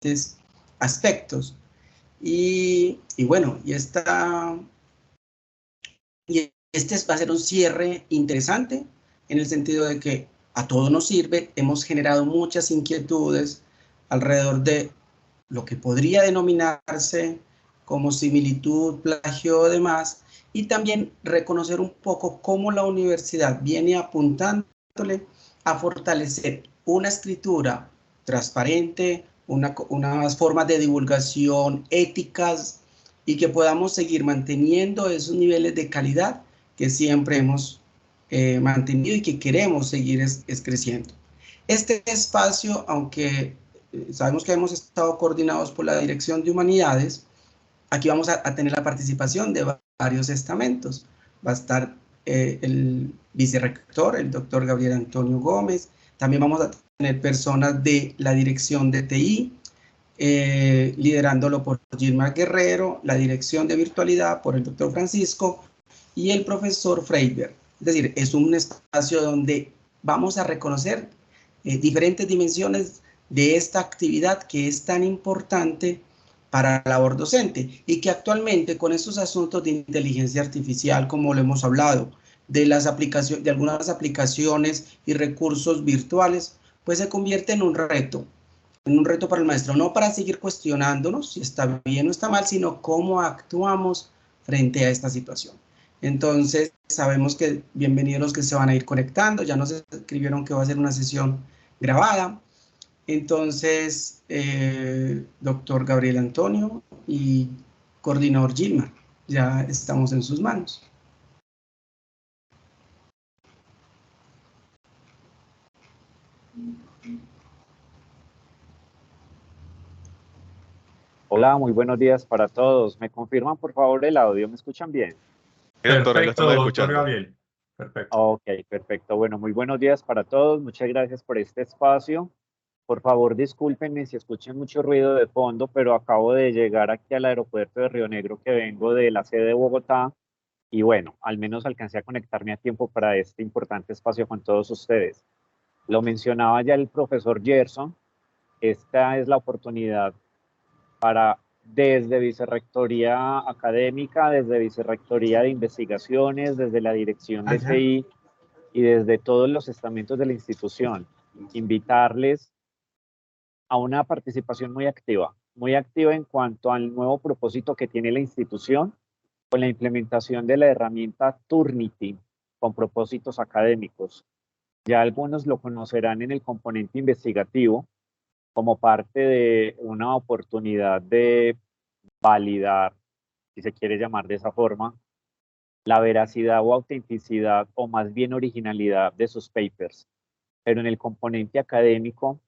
diferentes aspectos. Bueno, este va a ser un cierre interesante en el sentido de que a todos nos sirve. Hemos generado muchas inquietudes alrededor de lo que podría denominarse como similitud, plagio o demás, y también reconocer un poco cómo la universidad viene apuntándole a fortalecer una escritura transparente, unas formas de divulgación éticas, y que podamos seguir manteniendo esos niveles de calidad que siempre hemos mantenido y que queremos seguir creciendo. Este espacio, aunque sabemos que hemos estado coordinados por la Dirección de Humanidades, aquí vamos a tener la participación de varios estamentos. Va a estar el vicerrector, el doctor Gabriel Antonio Gómez. También vamos a tener personas de la Dirección de TI, liderándolo por Gilmar Guerrero, la Dirección de Virtualidad por el doctor Francisco y el profesor Freiberg. Es decir, es un espacio donde vamos a reconocer diferentes dimensiones de esta actividad que es tan importante para la labor docente, y que actualmente con estos asuntos de inteligencia artificial, como lo hemos hablado, de algunas aplicaciones y recursos virtuales, pues se convierte en un reto para el maestro, no para seguir cuestionándonos si está bien o está mal, sino cómo actuamos frente a esta situación. Entonces, sabemos que bienvenidos los que se van a ir conectando, ya nos escribieron que va a ser una sesión grabada. Entonces, doctor Gabriel Antonio y coordinador Gilmar, ya estamos en sus manos. Hola, muy buenos días para todos. ¿Me confirman, por favor, el audio? ¿Me escuchan bien? Perfecto, doctor Gabriel. Perfecto. Ok, perfecto. Bueno, muy buenos días para todos. Muchas gracias por este espacio. Por favor, discúlpenme si escuchan mucho ruido de fondo, pero acabo de llegar aquí al aeropuerto de Río Negro, que vengo de la sede de Bogotá. Y bueno, al menos alcancé a conectarme a tiempo para este importante espacio con todos ustedes. Lo mencionaba ya el profesor Gerson. Esta es la oportunidad para, desde Vicerrectoría Académica, desde Vicerrectoría de Investigaciones, desde la Dirección de TI y desde todos los estamentos de la institución, invitarles a una participación muy activa en cuanto al nuevo propósito que tiene la institución con la implementación de la herramienta Turnitin con propósitos académicos. Ya algunos lo conocerán en el componente investigativo, como parte de una oportunidad de validar, si se quiere llamar de esa forma, la veracidad o autenticidad, o más bien originalidad de sus papers. Pero en el componente académico,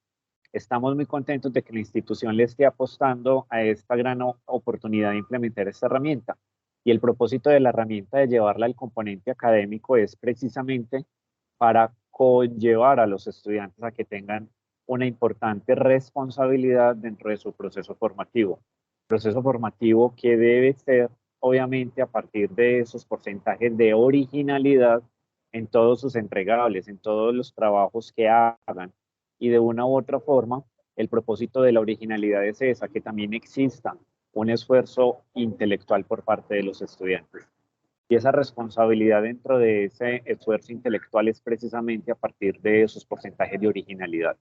estamos muy contentos de que la institución le esté apostando a esta gran oportunidad de implementar esta herramienta. Y el propósito de la herramienta de llevarla al componente académico es precisamente para conllevar a los estudiantes a que tengan una importante responsabilidad dentro de su proceso formativo que debe ser obviamente a partir de esos porcentajes de originalidad en todos sus entregables, en todos los trabajos que hagan. Y de una u otra forma, el propósito de la originalidad es esa, que también exista un esfuerzo intelectual por parte de los estudiantes. Y esa responsabilidad dentro de ese esfuerzo intelectual es precisamente a partir de esos porcentajes de originalidad.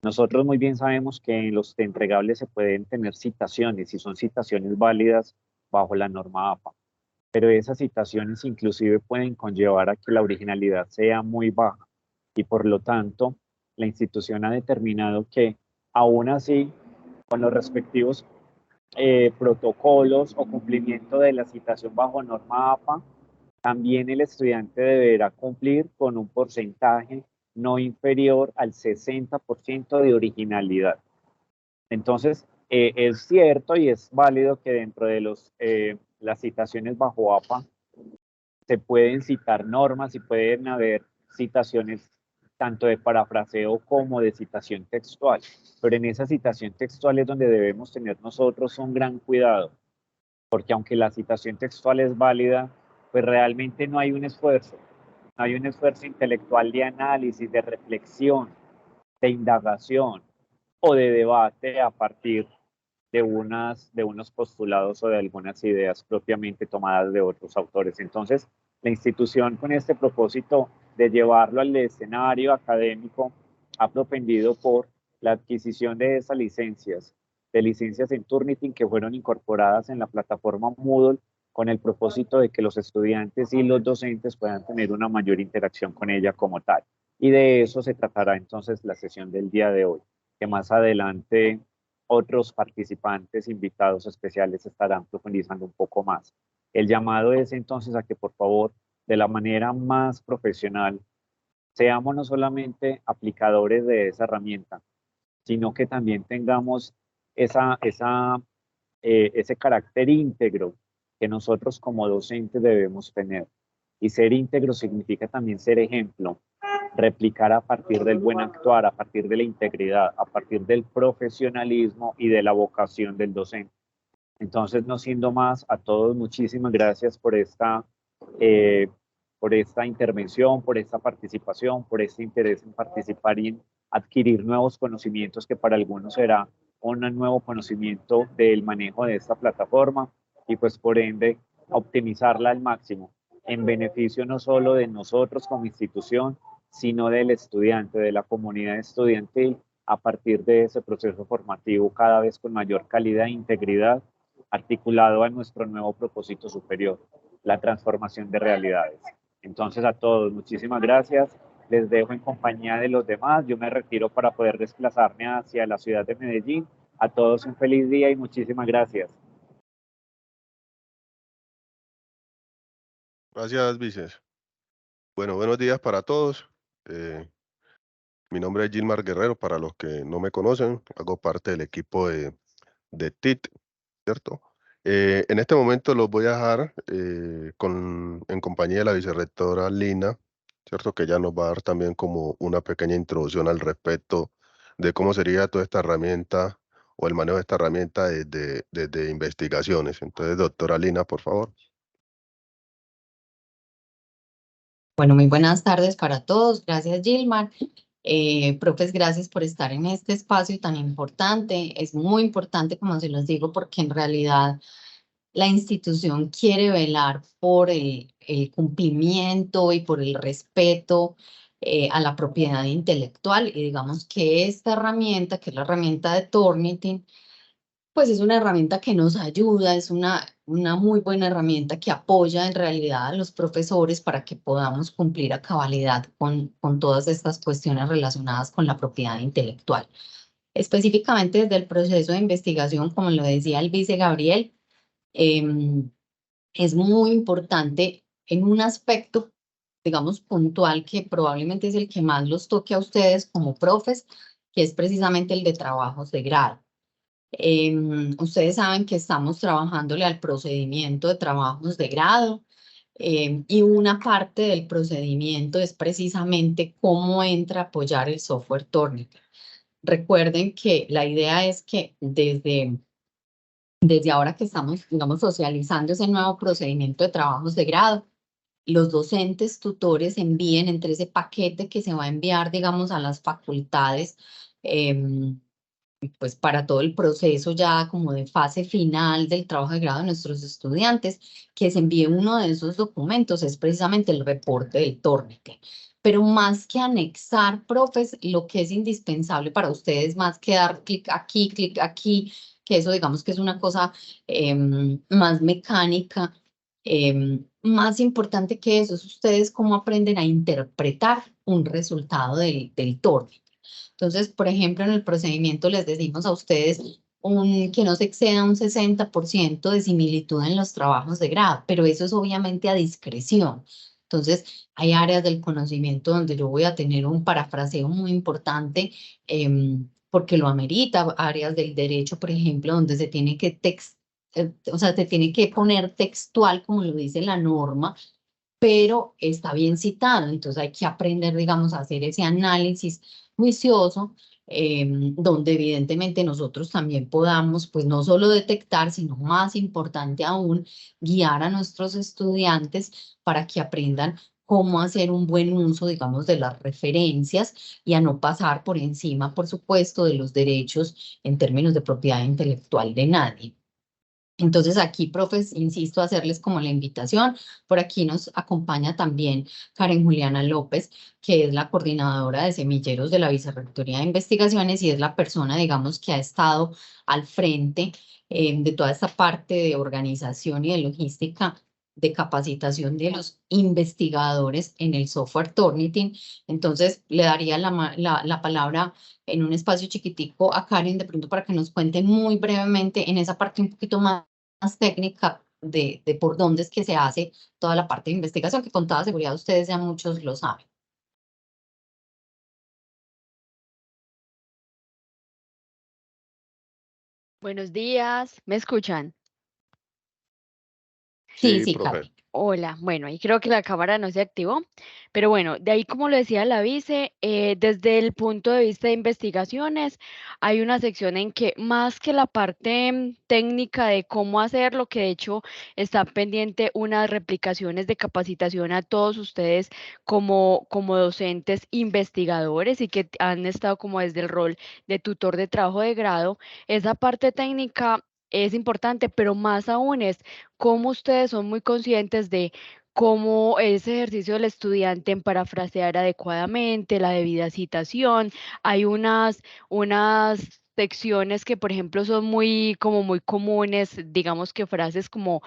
Nosotros muy bien sabemos que en los entregables se pueden tener citaciones y son citaciones válidas bajo la norma APA, pero esas citaciones inclusive pueden conllevar a que la originalidad sea muy baja y por lo tanto la institución ha determinado que aún así con los respectivos protocolos o cumplimiento de la citación bajo norma APA, también el estudiante deberá cumplir con un porcentaje no inferior al 60% de originalidad. Entonces, es cierto y es válido que dentro de las citaciones bajo APA se pueden citar normas y pueden haber citaciones tanto de parafraseo como de citación textual. Pero en esa citación textual es donde debemos tener nosotros un gran cuidado, porque aunque la citación textual es válida, pues realmente no hay un esfuerzo intelectual de análisis, de reflexión, de indagación, o de debate a partir de unos postulados o de algunas ideas propiamente tomadas de otros autores. Entonces, la institución con este propósito de llevarlo al escenario académico ha propendido por la adquisición de esas licencias, de licencias en Turnitin que fueron incorporadas en la plataforma Moodle con el propósito de que los estudiantes y los docentes puedan tener una mayor interacción con ella como tal. Y de eso se tratará entonces la sesión del día de hoy, que más adelante otros participantes invitados especiales estarán profundizando un poco más. El llamado es entonces a que por favor, de la manera más profesional, seamos no solamente aplicadores de esa herramienta, sino que también tengamos ese carácter íntegro que nosotros como docentes debemos tener. Y ser íntegro significa también ser ejemplo, replicar a partir del buen actuar, a partir de la integridad, a partir del profesionalismo y de la vocación del docente. Entonces, no siendo más, a todos muchísimas gracias por esta intervención, por esta participación, por este interés en participar y en adquirir nuevos conocimientos que para algunos será un nuevo conocimiento del manejo de esta plataforma y pues por ende optimizarla al máximo en beneficio no solo de nosotros como institución, sino del estudiante, de la comunidad estudiantil, a partir de ese proceso formativo cada vez con mayor calidad e integridad, articulado a nuestro nuevo propósito superior, la transformación de realidades. Entonces a todos, muchísimas gracias. Les dejo en compañía de los demás. Yo me retiro para poder desplazarme hacia la ciudad de Medellín. A todos un feliz día y muchísimas gracias. Gracias, Vices. Bueno, buenos días para todos. Mi nombre es Gilmar Guerrero, para los que no me conocen, hago parte del equipo de TIT, ¿cierto? En este momento los voy a dejar en compañía de la vicerrectora Lina, ¿cierto? Que ya nos va a dar también como una pequeña introducción al respecto de cómo sería toda esta herramienta o el manejo de esta herramienta desde investigaciones. Entonces, doctora Lina, por favor. Bueno, muy buenas tardes para todos. Gracias, Gilmar. Profes, gracias por estar en este espacio tan importante. Es muy importante, como se los digo, porque en realidad la institución quiere velar por el cumplimiento y por el respeto a la propiedad intelectual. Y digamos que esta herramienta, que es la herramienta de Turnitin, pues es una herramienta que nos ayuda, es una muy buena herramienta que apoya en realidad a los profesores para que podamos cumplir a cabalidad con todas estas cuestiones relacionadas con la propiedad intelectual. Específicamente desde el proceso de investigación, como lo decía el vice Gabriel, es muy importante en un aspecto, digamos, puntual, que probablemente es el que más los toque a ustedes como profes, que es precisamente el de trabajos de grado. Ustedes saben que estamos trabajándole al procedimiento de trabajos de grado y una parte del procedimiento es precisamente cómo entra a apoyar el software Turnitin. Recuerden que la idea es que desde ahora que estamos, digamos, socializando ese nuevo procedimiento de trabajos de grado, los docentes tutores envíen entre ese paquete que se va a enviar, digamos, a las facultades, pues para todo el proceso ya como de fase final del trabajo de grado de nuestros estudiantes, que se envíe uno de esos documentos, es precisamente el reporte del Turnitin. Pero más que anexar, profes, lo que es indispensable para ustedes, más que dar clic aquí, que eso digamos que es una cosa más mecánica, más importante que eso es ustedes cómo aprenden a interpretar un resultado del Turnitin. Entonces, por ejemplo, en el procedimiento les decimos a ustedes que no se exceda un 60% de similitud en los trabajos de grado, pero eso es obviamente a discreción. Entonces, hay áreas del conocimiento donde yo voy a tener un parafraseo muy importante porque lo amerita, áreas del derecho, por ejemplo, donde se tiene que se tiene que poner textual, como lo dice la norma, pero está bien citado, entonces hay que aprender, digamos, a hacer ese análisis juicioso, donde evidentemente nosotros también podamos, pues no solo detectar, sino más importante aún, guiar a nuestros estudiantes para que aprendan cómo hacer un buen uso, digamos, de las referencias y a no pasar por encima, por supuesto, de los derechos en términos de propiedad intelectual de nadie. Entonces aquí, profes, insisto, hacerles como la invitación. Por aquí nos acompaña también Karen Juliana López, que es la coordinadora de semilleros de la Vicerrectoría de Investigaciones y es la persona, digamos, que ha estado al frente de toda esta parte de organización y de logística de capacitación de los investigadores en el software Turnitin. Entonces, le daría la palabra en un espacio chiquitico a Karen, de pronto para que nos cuente muy brevemente en esa parte un poquito más técnica de por dónde es que se hace toda la parte de investigación, que con toda seguridad ustedes ya muchos lo saben. Buenos días, ¿me escuchan? Sí, profe. Karen. Hola, bueno, ahí creo que la cámara no se activó, pero bueno, de ahí como lo decía la vice, desde el punto de vista de investigaciones, hay una sección en que más que la parte técnica de cómo hacerlo, que de hecho está pendiente unas replicaciones de capacitación a todos ustedes como docentes investigadores y que han estado como desde el rol de tutor de trabajo de grado, esa parte técnica es importante, pero más aún es cómo ustedes son muy conscientes de cómo ese ejercicio del estudiante en parafrasear adecuadamente, la debida citación. Hay unas secciones que, por ejemplo, son como muy comunes, digamos que frases como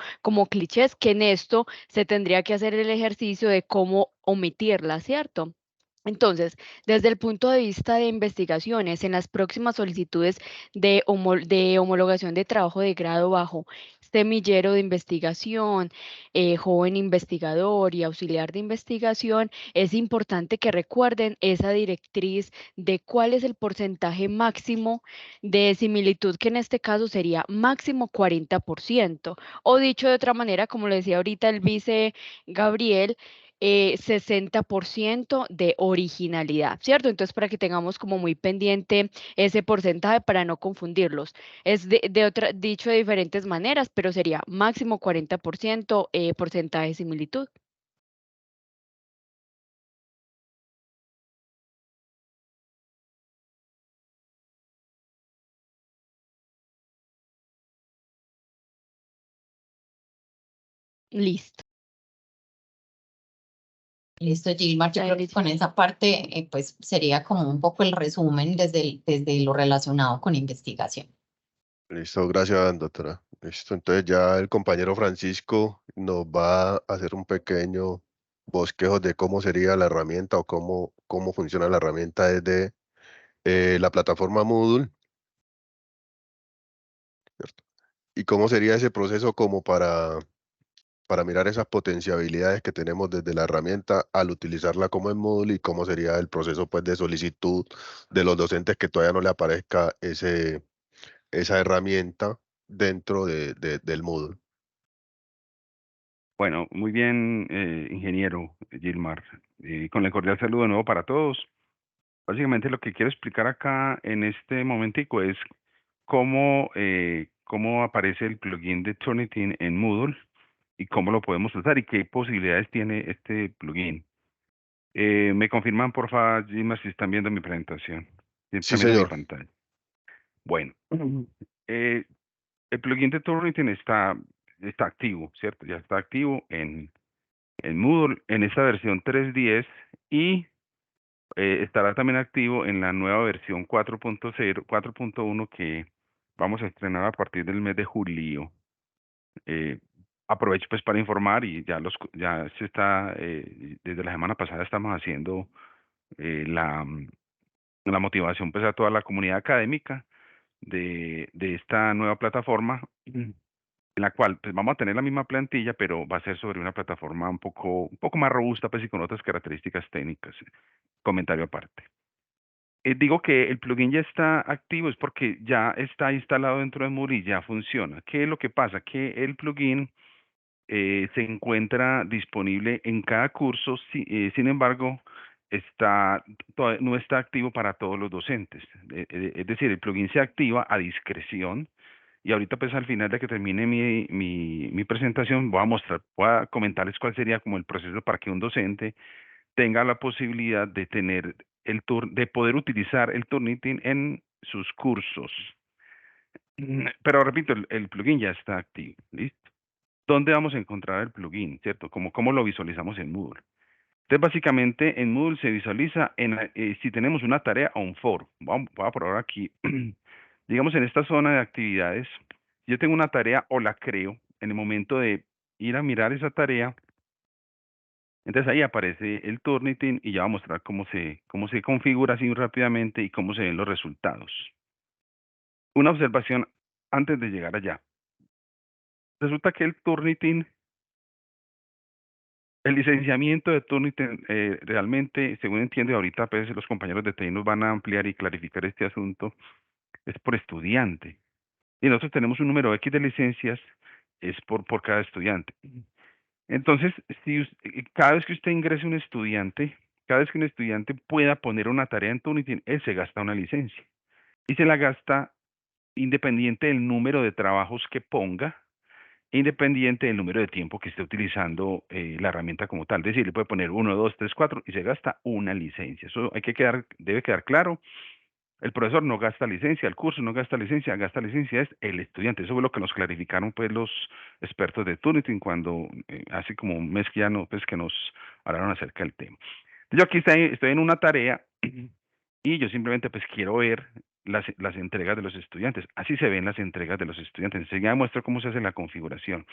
clichés, que en esto se tendría que hacer el ejercicio de cómo omitirlas, ¿cierto? Entonces, desde el punto de vista de investigaciones, en las próximas solicitudes de homologación de trabajo de grado bajo semillero de investigación, joven investigador y auxiliar de investigación, es importante que recuerden esa directriz de cuál es el porcentaje máximo de similitud, que en este caso sería máximo 40%, o dicho de otra manera, como le decía ahorita el vice Gabriel, 60% de originalidad, ¿cierto? Entonces, para que tengamos como muy pendiente ese porcentaje para no confundirlos. Es dicho de diferentes maneras, pero sería máximo 40% porcentaje de similitud. Listo. Listo, Gilmar, yo creo que con esa parte pues sería como un poco el resumen desde lo relacionado con investigación. Listo, gracias, doctora. Listo, entonces ya el compañero Francisco nos va a hacer un pequeño bosquejo de cómo sería la herramienta o cómo funciona la herramienta desde la plataforma Moodle, ¿cierto? Y cómo sería ese proceso como para mirar esas potencialidades que tenemos desde la herramienta al utilizarla como en Moodle y cómo sería el proceso pues de solicitud de los docentes que todavía no le aparezca esa herramienta dentro del Moodle. Bueno, muy bien, ingeniero Gilmar. Con el cordial saludo de nuevo para todos. Básicamente lo que quiero explicar acá en este momentico es cómo aparece el plugin de Turnitin en Moodle y cómo lo podemos usar y qué posibilidades tiene este plugin. ¿Me confirman, por favor, Gilmar, si están viendo mi presentación? Si Sí, están viendo mi señor. pantalla. Bueno, el plugin de Turnitin está activo, ¿cierto? Ya está activo en Moodle en esta versión 3.10 y estará también activo en la nueva versión 4.0, 4.1 que vamos a estrenar a partir del mes de julio. Aprovecho pues para informar y ya se está, desde la semana pasada estamos haciendo la motivación pues a toda la comunidad académica de esta nueva plataforma, en la cual pues vamos a tener la misma plantilla, pero va a ser sobre una plataforma un poco más robusta pues y con otras características técnicas. Comentario aparte. Digo que el plugin ya está activo es porque ya está instalado dentro de Moodle y ya funciona. ¿Qué es lo que pasa? Que el plugin se encuentra disponible en cada curso, sin embargo, no está activo para todos los docentes. Es decir, el plugin se activa a discreción y ahorita pues al final de que termine mi presentación voy a comentarles cuál sería como el proceso para que un docente tenga la posibilidad de tener de poder utilizar el Turnitin en sus cursos. Pero repito, el plugin ya está activo, ¿listo? ¿Dónde vamos a encontrar el plugin, cierto? ¿Cómo lo visualizamos en Moodle? Entonces, básicamente, en Moodle se visualiza si tenemos una tarea o un foro. Voy a probar aquí. Digamos, en esta zona de actividades, yo tengo una tarea o la creo, en el momento de ir a mirar esa tarea, entonces ahí aparece el Turnitin y ya va a mostrar cómo se configura así rápidamente y cómo se ven los resultados. Una observación antes de llegar allá. Resulta que el Turnitin, el licenciamiento de Turnitin, realmente, según entiendo, ahorita pues, los compañeros de TI nos van a ampliar y clarificar este asunto, es por estudiante. Y nosotros tenemos un número X de licencias, es por cada estudiante. Entonces, cada vez que usted ingrese un estudiante, cada vez que un estudiante pueda poner una tarea en Turnitin, él se gasta una licencia. Y se la gasta independiente del número de trabajos que ponga, independiente del número de tiempo que esté utilizando la herramienta como tal. Es decir, le puede poner 1, 2, 3, 4 y se gasta una licencia. Eso debe quedar claro. El profesor no gasta licencia, el curso no gasta licencia es el estudiante. Eso fue lo que nos clarificaron pues los expertos de Turnitin cuando hace como un mes que ya no, pues que nos hablaron acerca del tema. Yo aquí estoy en una tarea y yo simplemente pues quiero ver las entregas de los estudiantes. Así se ven las entregas de los estudiantes. Enseguida muestro cómo se hace la configuración.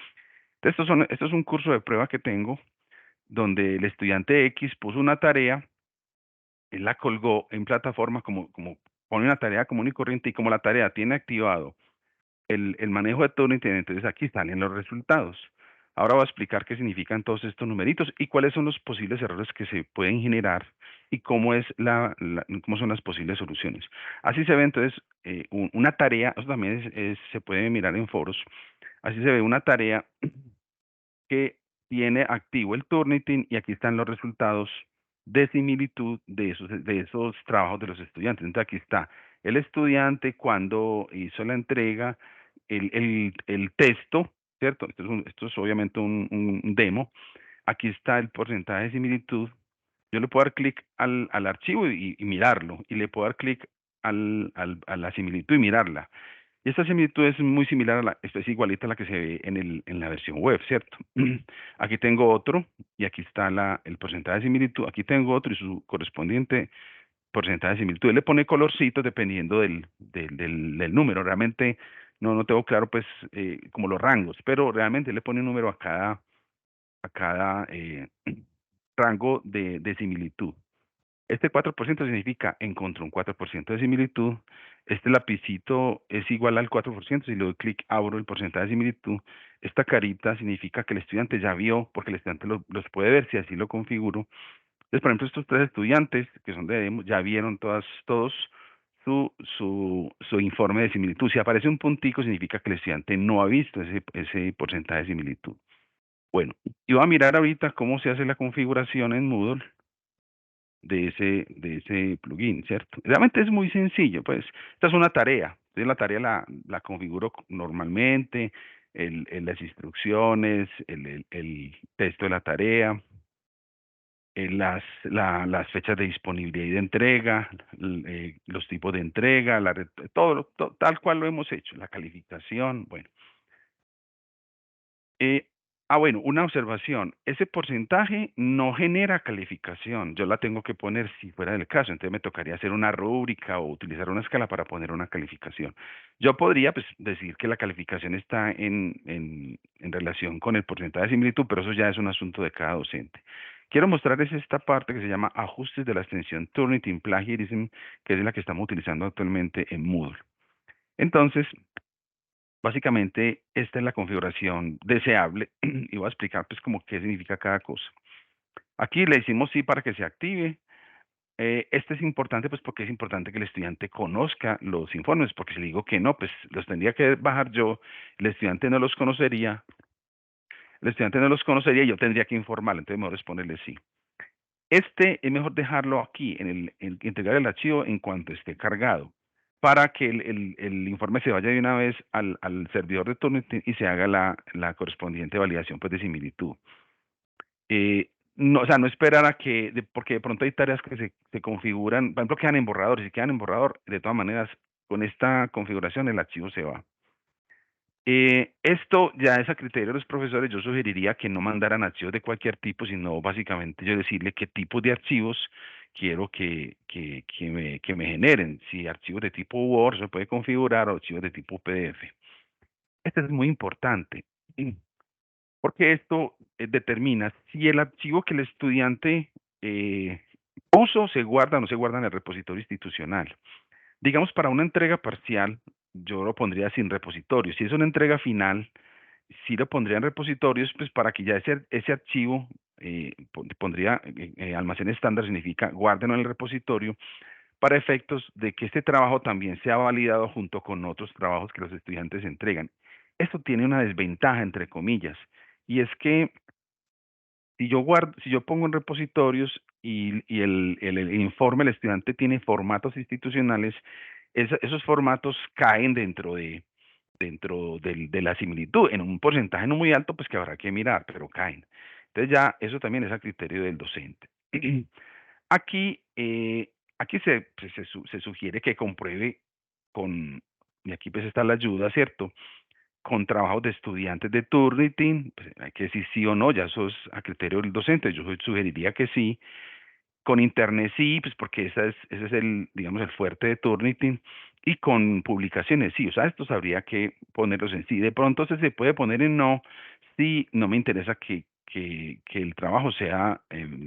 Entonces, esto es un curso de prueba que tengo donde el estudiante X puso una tarea, él la colgó en plataforma como pone una tarea común y corriente y como la tarea tiene activado el manejo de Turnitin, entonces aquí salen los resultados. Ahora voy a explicar qué significan todos estos numeritos y cuáles son los posibles errores que se pueden generar y cómo son las posibles soluciones. Así se ve entonces una tarea, eso también se puede mirar en foros, así se ve una tarea que tiene activo el Turnitin y aquí están los resultados de similitud de esos trabajos de los estudiantes. Entonces aquí está el estudiante cuando hizo la entrega, el texto, ¿cierto? Esto es obviamente un demo. Aquí está el porcentaje de similitud. Yo le puedo dar clic al archivo y mirarlo, y le puedo dar clic a la similitud y mirarla. Y esta similitud es muy similar esta es igualita a la que se ve en la versión web, ¿cierto? Aquí tengo otro, y aquí está el porcentaje de similitud. Aquí tengo otro y su correspondiente porcentaje de similitud. Él le pone colorcitos dependiendo del número. Realmente no tengo claro, pues, como los rangos, pero realmente le pone un número a cada rango de similitud. Este 4% significa encontró un 4% de similitud. Este lapicito es igual al 4%. Si le doy clic, abro el porcentaje de similitud. Esta carita significa que el estudiante ya vio, porque el estudiante los puede ver si así lo configuro. Entonces, por ejemplo, estos 3 estudiantes que son de demo ya vieron todos su informe de similitud. Si aparece un puntico, significa que el estudiante no ha visto ese porcentaje de similitud. Bueno, y voy a mirar ahorita cómo se hace la configuración en Moodle de ese plugin, ¿cierto? Realmente es muy sencillo, pues. Esta es una tarea. Entonces la tarea la configuro normalmente, las instrucciones, el texto de la tarea, las fechas de disponibilidad y de entrega, los tipos de entrega, todo tal cual lo hemos hecho, la calificación, bueno. Bueno, una observación. Ese porcentaje no genera calificación. Yo la tengo que poner si fuera del caso. Entonces me tocaría hacer una rúbrica o utilizar una escala para poner una calificación. Yo podría pues, decir que la calificación está en relación con el porcentaje de similitud, pero eso ya es un asunto de cada docente. Quiero mostrarles esta parte que se llama ajustes de la extensión Turnitin Plagiarism, que es la que estamos utilizando actualmente en Moodle. Entonces, básicamente, esta es la configuración deseable y voy a explicar pues como qué significa cada cosa. Aquí le decimos sí para que se active. Este es importante pues porque es importante que el estudiante conozca los informes, porque si le digo que no, pues los tendría que bajar yo, el estudiante no los conocería, y yo tendría que informarle, entonces mejor es ponerle sí. Es mejor dejarlo aquí, entregar el archivo en cuanto esté cargado. para que el informe se vaya de una vez al servidor de Turnitin y se haga la correspondiente validación pues, de similitud. No, o sea, no esperar a que, porque de pronto hay tareas que se configuran, por ejemplo, quedan en borrador, y si quedan en borrador, de todas maneras, con esta configuración el archivo se va. Esto ya es a criterio de los profesores. Yo sugeriría que no mandaran archivos de cualquier tipo, sino básicamente yo decirle qué tipos de archivos quiero que me generen. Si archivos de tipo Word se puede configurar o archivos de tipo PDF. Esto es muy importante, porque esto determina si el archivo que el estudiante puso se guarda o no se guarda en el repositorio institucional. Digamos, para una entrega parcial, yo lo pondría sin repositorio. Si es una entrega final, sí lo pondría en repositorios, pues para que ya ese archivo, pondría almacén estándar, significa guárdenlo en el repositorio, para efectos de que este trabajo también sea validado junto con otros trabajos que los estudiantes entregan. Esto tiene una desventaja, entre comillas, y es que si yo pongo en repositorios y el informe del estudiante tiene formatos institucionales, esos formatos caen dentro de la similitud, en un porcentaje no muy alto, pues que habrá que mirar, pero caen. Entonces ya eso también es a criterio del docente. Aquí, aquí se sugiere que compruebe con, y aquí pues está la ayuda, ¿cierto? Con trabajos de estudiantes de Turnitin, pues hay que decir sí o no, ya eso es a criterio del docente. Yo sugeriría que sí. Con internet sí, pues porque ese es el, digamos, el fuerte de Turnitin. Y con publicaciones sí, o sea, estos habría que ponerlos en sí. De pronto se puede poner en no, si no me interesa que el trabajo sea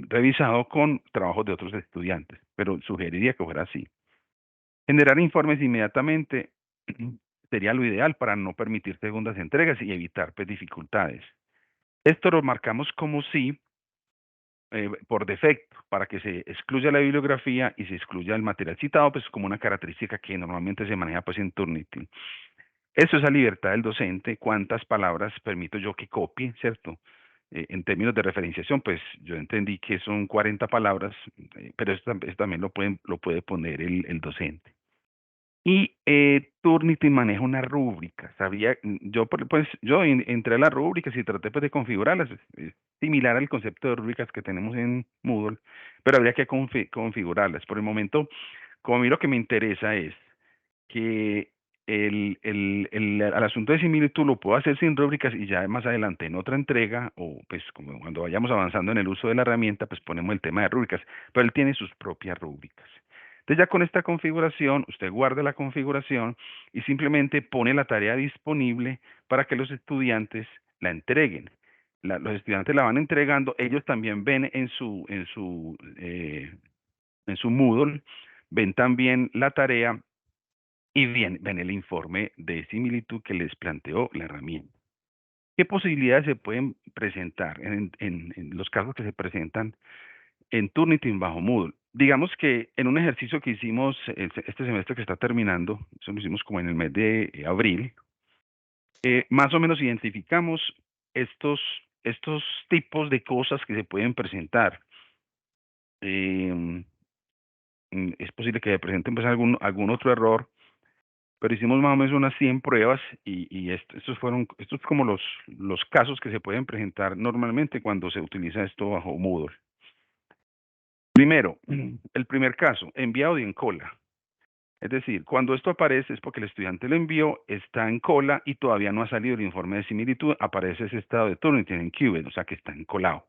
revisado con trabajos de otros estudiantes, pero sugeriría que fuera así. Generar informes inmediatamente sería lo ideal para no permitir segundas entregas y evitar pues, dificultades. Esto lo marcamos como sí por defecto, para que se excluya la bibliografía y se excluya el material citado, pues como una característica que normalmente se maneja pues en Turnitin. Eso es a libertad del docente, cuántas palabras permito yo que copie, ¿cierto? En términos de referenciación, pues yo entendí que son 40 palabras, pero eso también lo puede poner el docente. Y Turnitin maneja una rúbrica, sabía, yo entré a las rúbricas y traté pues de configurarlas, es similar al concepto de rúbricas que tenemos en Moodle, pero habría que configurarlas. Por el momento, como a mí lo que me interesa es que al asunto de similitud lo puedo hacer sin rúbricas y ya más adelante en otra entrega, o pues como cuando vayamos avanzando en el uso de la herramienta, pues ponemos el tema de rúbricas, pero él tiene sus propias rúbricas. Entonces ya con esta configuración, usted guarda la configuración y simplemente pone la tarea disponible para que los estudiantes la entreguen. Los estudiantes la van entregando, ellos también ven en su Moodle, ven también la tarea y ven el informe de similitud que les planteó la herramienta. ¿Qué posibilidades se pueden presentar en los casos que se presentan en Turnitin bajo Moodle? Digamos que en un ejercicio que hicimos este semestre que está terminando, eso lo hicimos como en el mes de abril, más o menos identificamos estos tipos de cosas que se pueden presentar. Es posible que se presenten pues, algún otro error, pero hicimos más o menos unas 100 pruebas y estos es como los casos que se pueden presentar normalmente cuando se utiliza esto bajo Moodle. Primero, el primer caso, enviado y en cola. Es decir, cuando esto aparece es porque el estudiante lo envió, está en cola y todavía no ha salido el informe de similitud, aparece ese estado de Turnitin en Qubit, o sea que está encolado.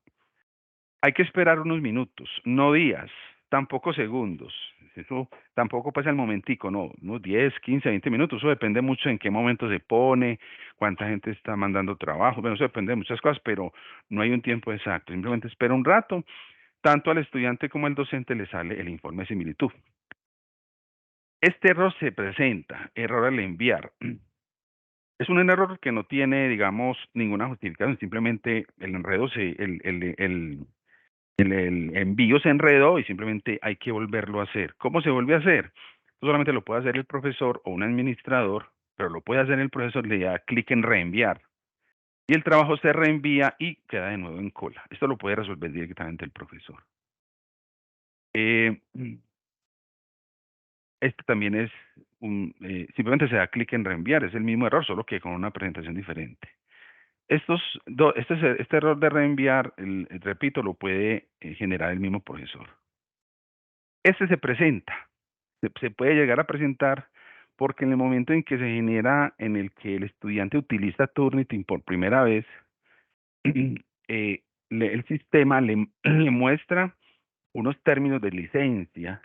Hay que esperar unos minutos, no días, tampoco segundos. Eso tampoco pasa al momentico, no, unos 10, 15, 20 minutos. Eso depende mucho en qué momento se pone, cuánta gente está mandando trabajo. Bueno, eso depende de muchas cosas, pero no hay un tiempo exacto. Simplemente espera un rato. Tanto al estudiante como al docente le sale el informe de similitud. Este error se presenta, error al enviar. Es un error que no tiene, digamos, ninguna justificación. Simplemente el enredo el envío se enredó y simplemente hay que volverlo a hacer. ¿Cómo se vuelve a hacer? Solamente lo puede hacer el profesor o un administrador, pero lo puede hacer el profesor, le da clic en reenviar. Y el trabajo se reenvía y queda de nuevo en cola. Esto lo puede resolver directamente el profesor. Este también es simplemente se da clic en reenviar, es el mismo error, solo que con una presentación diferente. Este error de reenviar, repito, lo puede generar el mismo profesor. Este se presenta, se puede llegar a presentar porque en el momento en que se genera, en el que el estudiante utiliza Turnitin por primera vez, el sistema le muestra unos términos de licencia.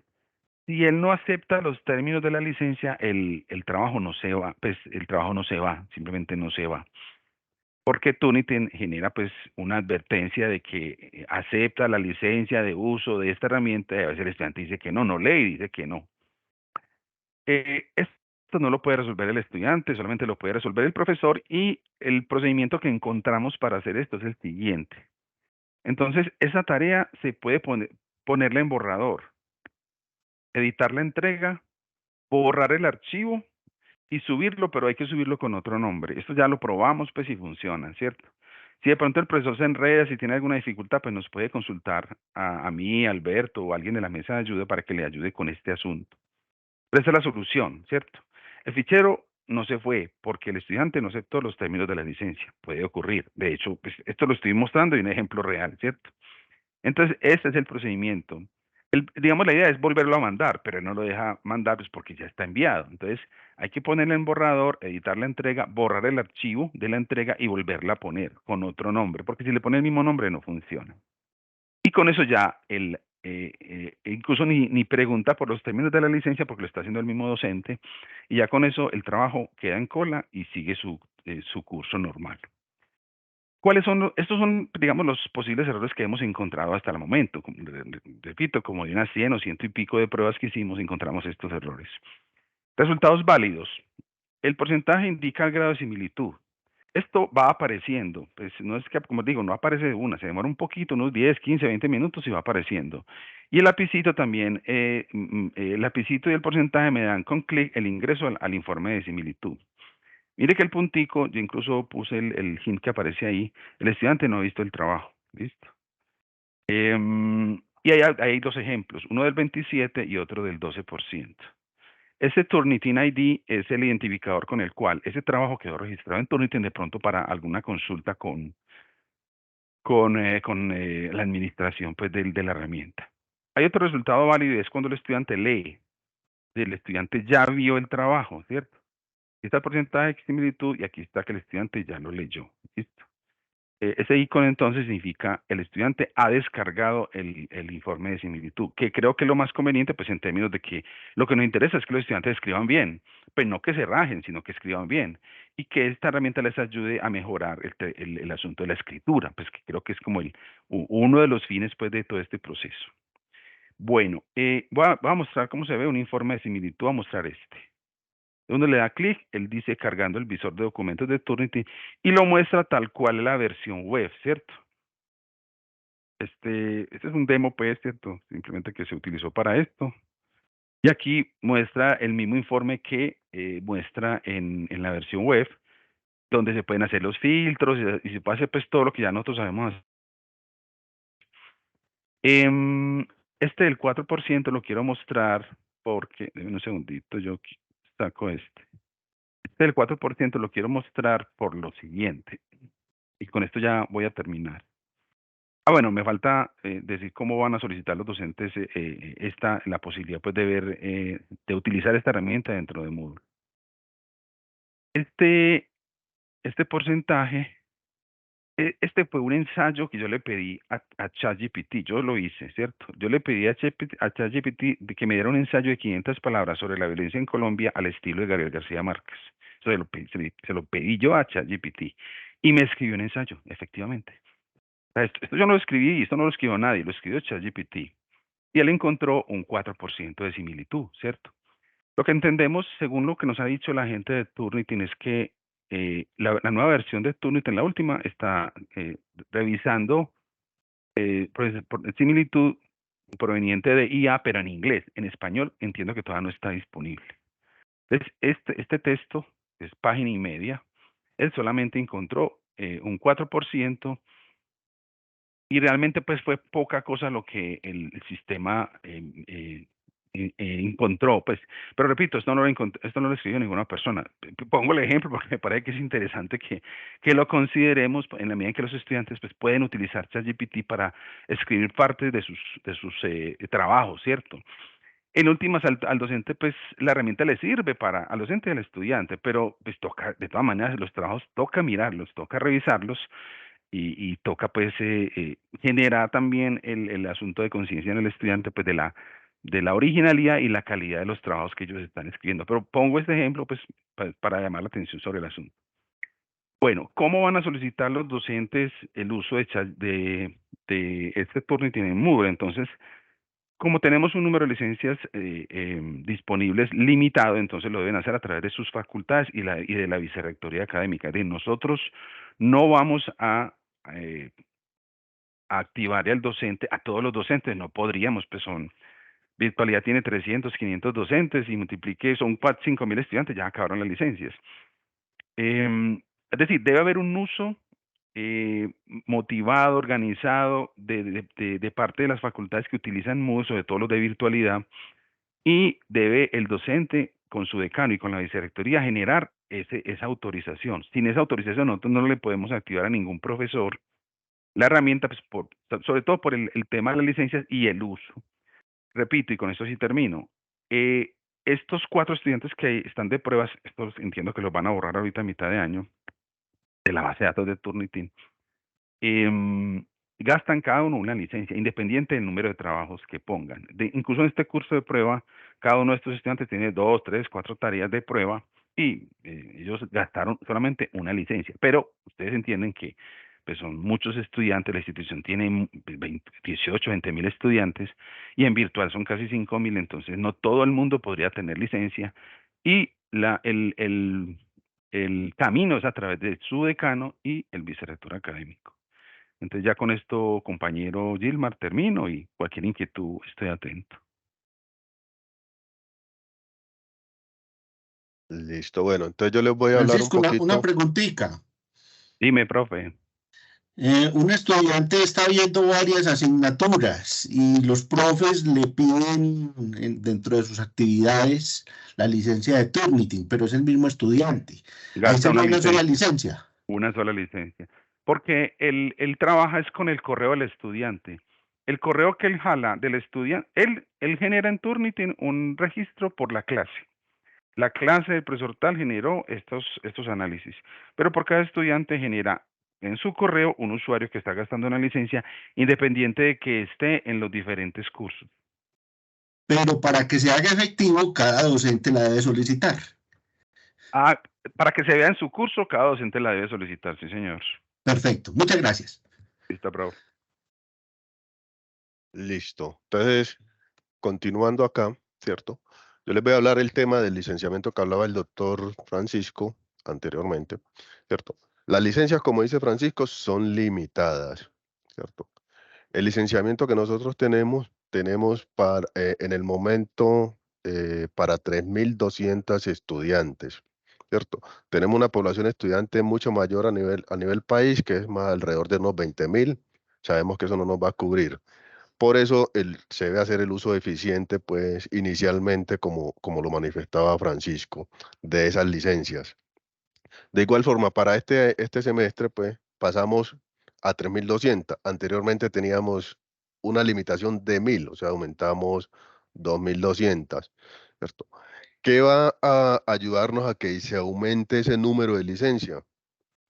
Si él no acepta los términos de la licencia, el trabajo no se va, pues el trabajo no se va, simplemente no se va. Porque Turnitin genera pues una advertencia de que acepta la licencia de uso de esta herramienta y a veces el estudiante dice que no, no lee y dice que no. Esto no lo puede resolver el estudiante, solamente lo puede resolver el profesor, y el procedimiento que encontramos para hacer esto es el siguiente. Entonces, esa tarea se puede ponerla en borrador, editar la entrega, borrar el archivo y subirlo, pero hay que subirlo con otro nombre. Esto ya lo probamos, pues, si funciona, ¿cierto? Si de pronto el profesor se enreda, si tiene alguna dificultad, pues nos puede consultar a mí, a Alberto o a alguien de la mesa de ayuda para que le ayude con este asunto. Pero esa es la solución, ¿cierto? El fichero no se fue porque el estudiante no aceptó los términos de la licencia. Puede ocurrir. De hecho, pues, esto lo estoy mostrando en un ejemplo real, ¿cierto? Entonces, ese es el procedimiento. Digamos, la idea es volverlo a mandar, pero no lo deja mandar pues, porque ya está enviado. Entonces, hay que ponerla en borrador, editar la entrega, borrar el archivo de la entrega y volverla a poner con otro nombre, porque si le pone el mismo nombre no funciona. Y con eso ya incluso ni pregunta por los términos de la licencia porque lo está haciendo el mismo docente, y ya con eso el trabajo queda en cola y sigue su curso normal. ¿Cuáles son? Estos son, digamos, los posibles errores que hemos encontrado hasta el momento. Repito, como de unas 100 o 100 y pico de pruebas que hicimos, encontramos estos errores. Resultados válidos. El porcentaje indica el grado de similitud. Esto va apareciendo, pues no es que, como digo, no aparece de una, se demora un poquito, unos 10, 15, 20 minutos y va apareciendo. Y el lapicito también, el lapicito y el porcentaje me dan con clic el ingreso al informe de similitud. Mire que el puntico, yo incluso puse el hint que aparece ahí, el estudiante no ha visto el trabajo, ¿listo? Y hay dos ejemplos, uno del 27 y otro del 12%. Ese Turnitin ID es el identificador con el cual ese trabajo quedó registrado en Turnitin de pronto para alguna consulta con la administración pues, de la herramienta. Hay otro resultado válido y es cuando el estudiante lee. El estudiante ya vio el trabajo, ¿cierto? Aquí está el porcentaje de similitud y aquí está que el estudiante ya lo leyó. ¿Listo? Ese icono entonces significa el estudiante ha descargado el informe de similitud, que creo que es lo más conveniente, pues en términos de que lo que nos interesa es que los estudiantes escriban bien, pues no que se rajen, sino que escriban bien, y que esta herramienta les ayude a mejorar el asunto de la escritura, pues que creo que es como uno de los fines pues de todo este proceso. Bueno, voy a mostrar cómo se ve un informe de similitud, voy a mostrar este. Uno le da clic, él dice cargando el visor de documentos de Turnitin y lo muestra tal cual la versión web, ¿cierto? Este es un demo, pues, ¿cierto? Simplemente que se utilizó para esto. Y aquí muestra el mismo informe que muestra en la versión web, donde se pueden hacer los filtros y se puede hacer pues todo lo que ya nosotros sabemos hacer. Este del 4% lo quiero mostrar porque, déjenme un segundito, yo saco este. Este del 4% lo quiero mostrar por lo siguiente. Y con esto ya voy a terminar. Bueno, me falta decir cómo van a solicitar los docentes la posibilidad pues, de ver, de utilizar esta herramienta dentro de Moodle. Este porcentaje, este fue un ensayo que yo le pedí a ChatGPT, yo lo hice, ¿cierto? Yo le pedí a ChatGPT de que me diera un ensayo de 500 palabras sobre la violencia en Colombia al estilo de Gabriel García Márquez. Se lo pedí yo a ChatGPT y me escribió un ensayo, efectivamente. Esto yo no lo escribí, esto no lo escribió nadie, lo escribió ChatGPT. Y él encontró un 4% de similitud, ¿cierto? Lo que entendemos, según lo que nos ha dicho la gente de Turnitin, es que la nueva versión de Turnitin, la última, está revisando similitud proveniente de IA, pero en inglés. En español entiendo que todavía no está disponible. Entonces, este texto, es página y media, él solamente encontró un 4%. Y realmente pues fue poca cosa lo que el sistema encontró, pues, pero repito, esto no lo escribió ninguna persona. Pongo el ejemplo porque me parece que es interesante que lo consideremos en la medida en que los estudiantes pues, pueden utilizar ChatGPT para escribir parte de sus trabajos, ¿cierto? En últimas, al docente, pues, la herramienta le sirve al docente y al estudiante, pero pues toca, de todas maneras, los trabajos toca mirarlos, toca revisarlos y toca, pues, generar también el asunto de conciencia en el estudiante, pues, de la originalidad y la calidad de los trabajos que ellos están escribiendo. Pero pongo este ejemplo, pues, para llamar la atención sobre el asunto. Bueno, ¿cómo van a solicitar los docentes el uso de este Turnitin en Moodle? Entonces, como tenemos un número de licencias disponibles limitado, entonces lo deben hacer a través de sus facultades y de la vicerrectoría académica. Nosotros no vamos a activar al docente, a todos los docentes, no podríamos, pues virtualidad tiene 300, 500 docentes y multiplique, son 5.000 estudiantes, ya acabaron las licencias. Es decir, debe haber un uso motivado, organizado de parte de las facultades que utilizan Moodle, sobre todo los de virtualidad, y debe el docente con su decano y con la vicerrectoría generar esa autorización. Sin esa autorización nosotros no le podemos activar a ningún profesor la herramienta, pues, sobre todo por el tema de las licencias y el uso. Repito, y con esto sí termino, estos 4 estudiantes que están de pruebas, estos entiendo que los van a borrar ahorita a mitad de año, de la base de datos de Turnitin, gastan cada uno una licencia, independiente del número de trabajos que pongan. Incluso en este curso de prueba, cada uno de estos estudiantes tiene 2, 3, 4 tareas de prueba y ellos gastaron solamente una licencia. Pero ustedes entienden que pues son muchos estudiantes, la institución tiene 18, 20.000 estudiantes y en virtual son casi 5.000, entonces no todo el mundo podría tener licencia y el camino es a través de su decano y el vicerrector académico. Entonces ya con esto, compañero Gilmar, termino y cualquier inquietud estoy atento. Listo, bueno, entonces yo les voy a hablar un Francisco, poquito. una preguntita. Dime, profe. Un estudiante está viendo varias asignaturas y los profes le piden dentro de sus actividades la licencia de Turnitin, pero es el mismo estudiante. Ahí Gasta sería una sola licencia. licencia. Una sola licencia. Porque él trabaja es con el correo del estudiante. El correo que él jala del estudiante, él genera en Turnitin un registro por la clase. La clase del profesor tal generó estos análisis, pero por cada estudiante genera en su correo un usuario que está gastando una licencia, independiente de que esté en los diferentes cursos. Pero para que se haga efectivo, cada docente la debe solicitar. Para que se vea en su curso, cada docente la debe solicitar, sí, señor. Perfecto, muchas gracias. Listo, profe. Listo. Entonces, continuando acá, ¿cierto? Yo les voy a hablar el tema del licenciamiento que hablaba el doctor Francisco anteriormente, ¿cierto? Las licencias, como dice Francisco, son limitadas, ¿cierto? El licenciamiento que nosotros tenemos en el momento para 3.200 estudiantes, ¿cierto? Tenemos una población estudiante mucho mayor a nivel país, que es más alrededor de unos 20.000. Sabemos que eso no nos va a cubrir. Por eso se debe hacer el uso eficiente, pues, inicialmente, como lo manifestaba Francisco, de esas licencias. De igual forma, para este semestre, pues, pasamos a 3.200. Anteriormente teníamos una limitación de 1.000, o sea, aumentamos 2.200, ¿cierto? ¿Qué va a ayudarnos a que se aumente ese número de licencia?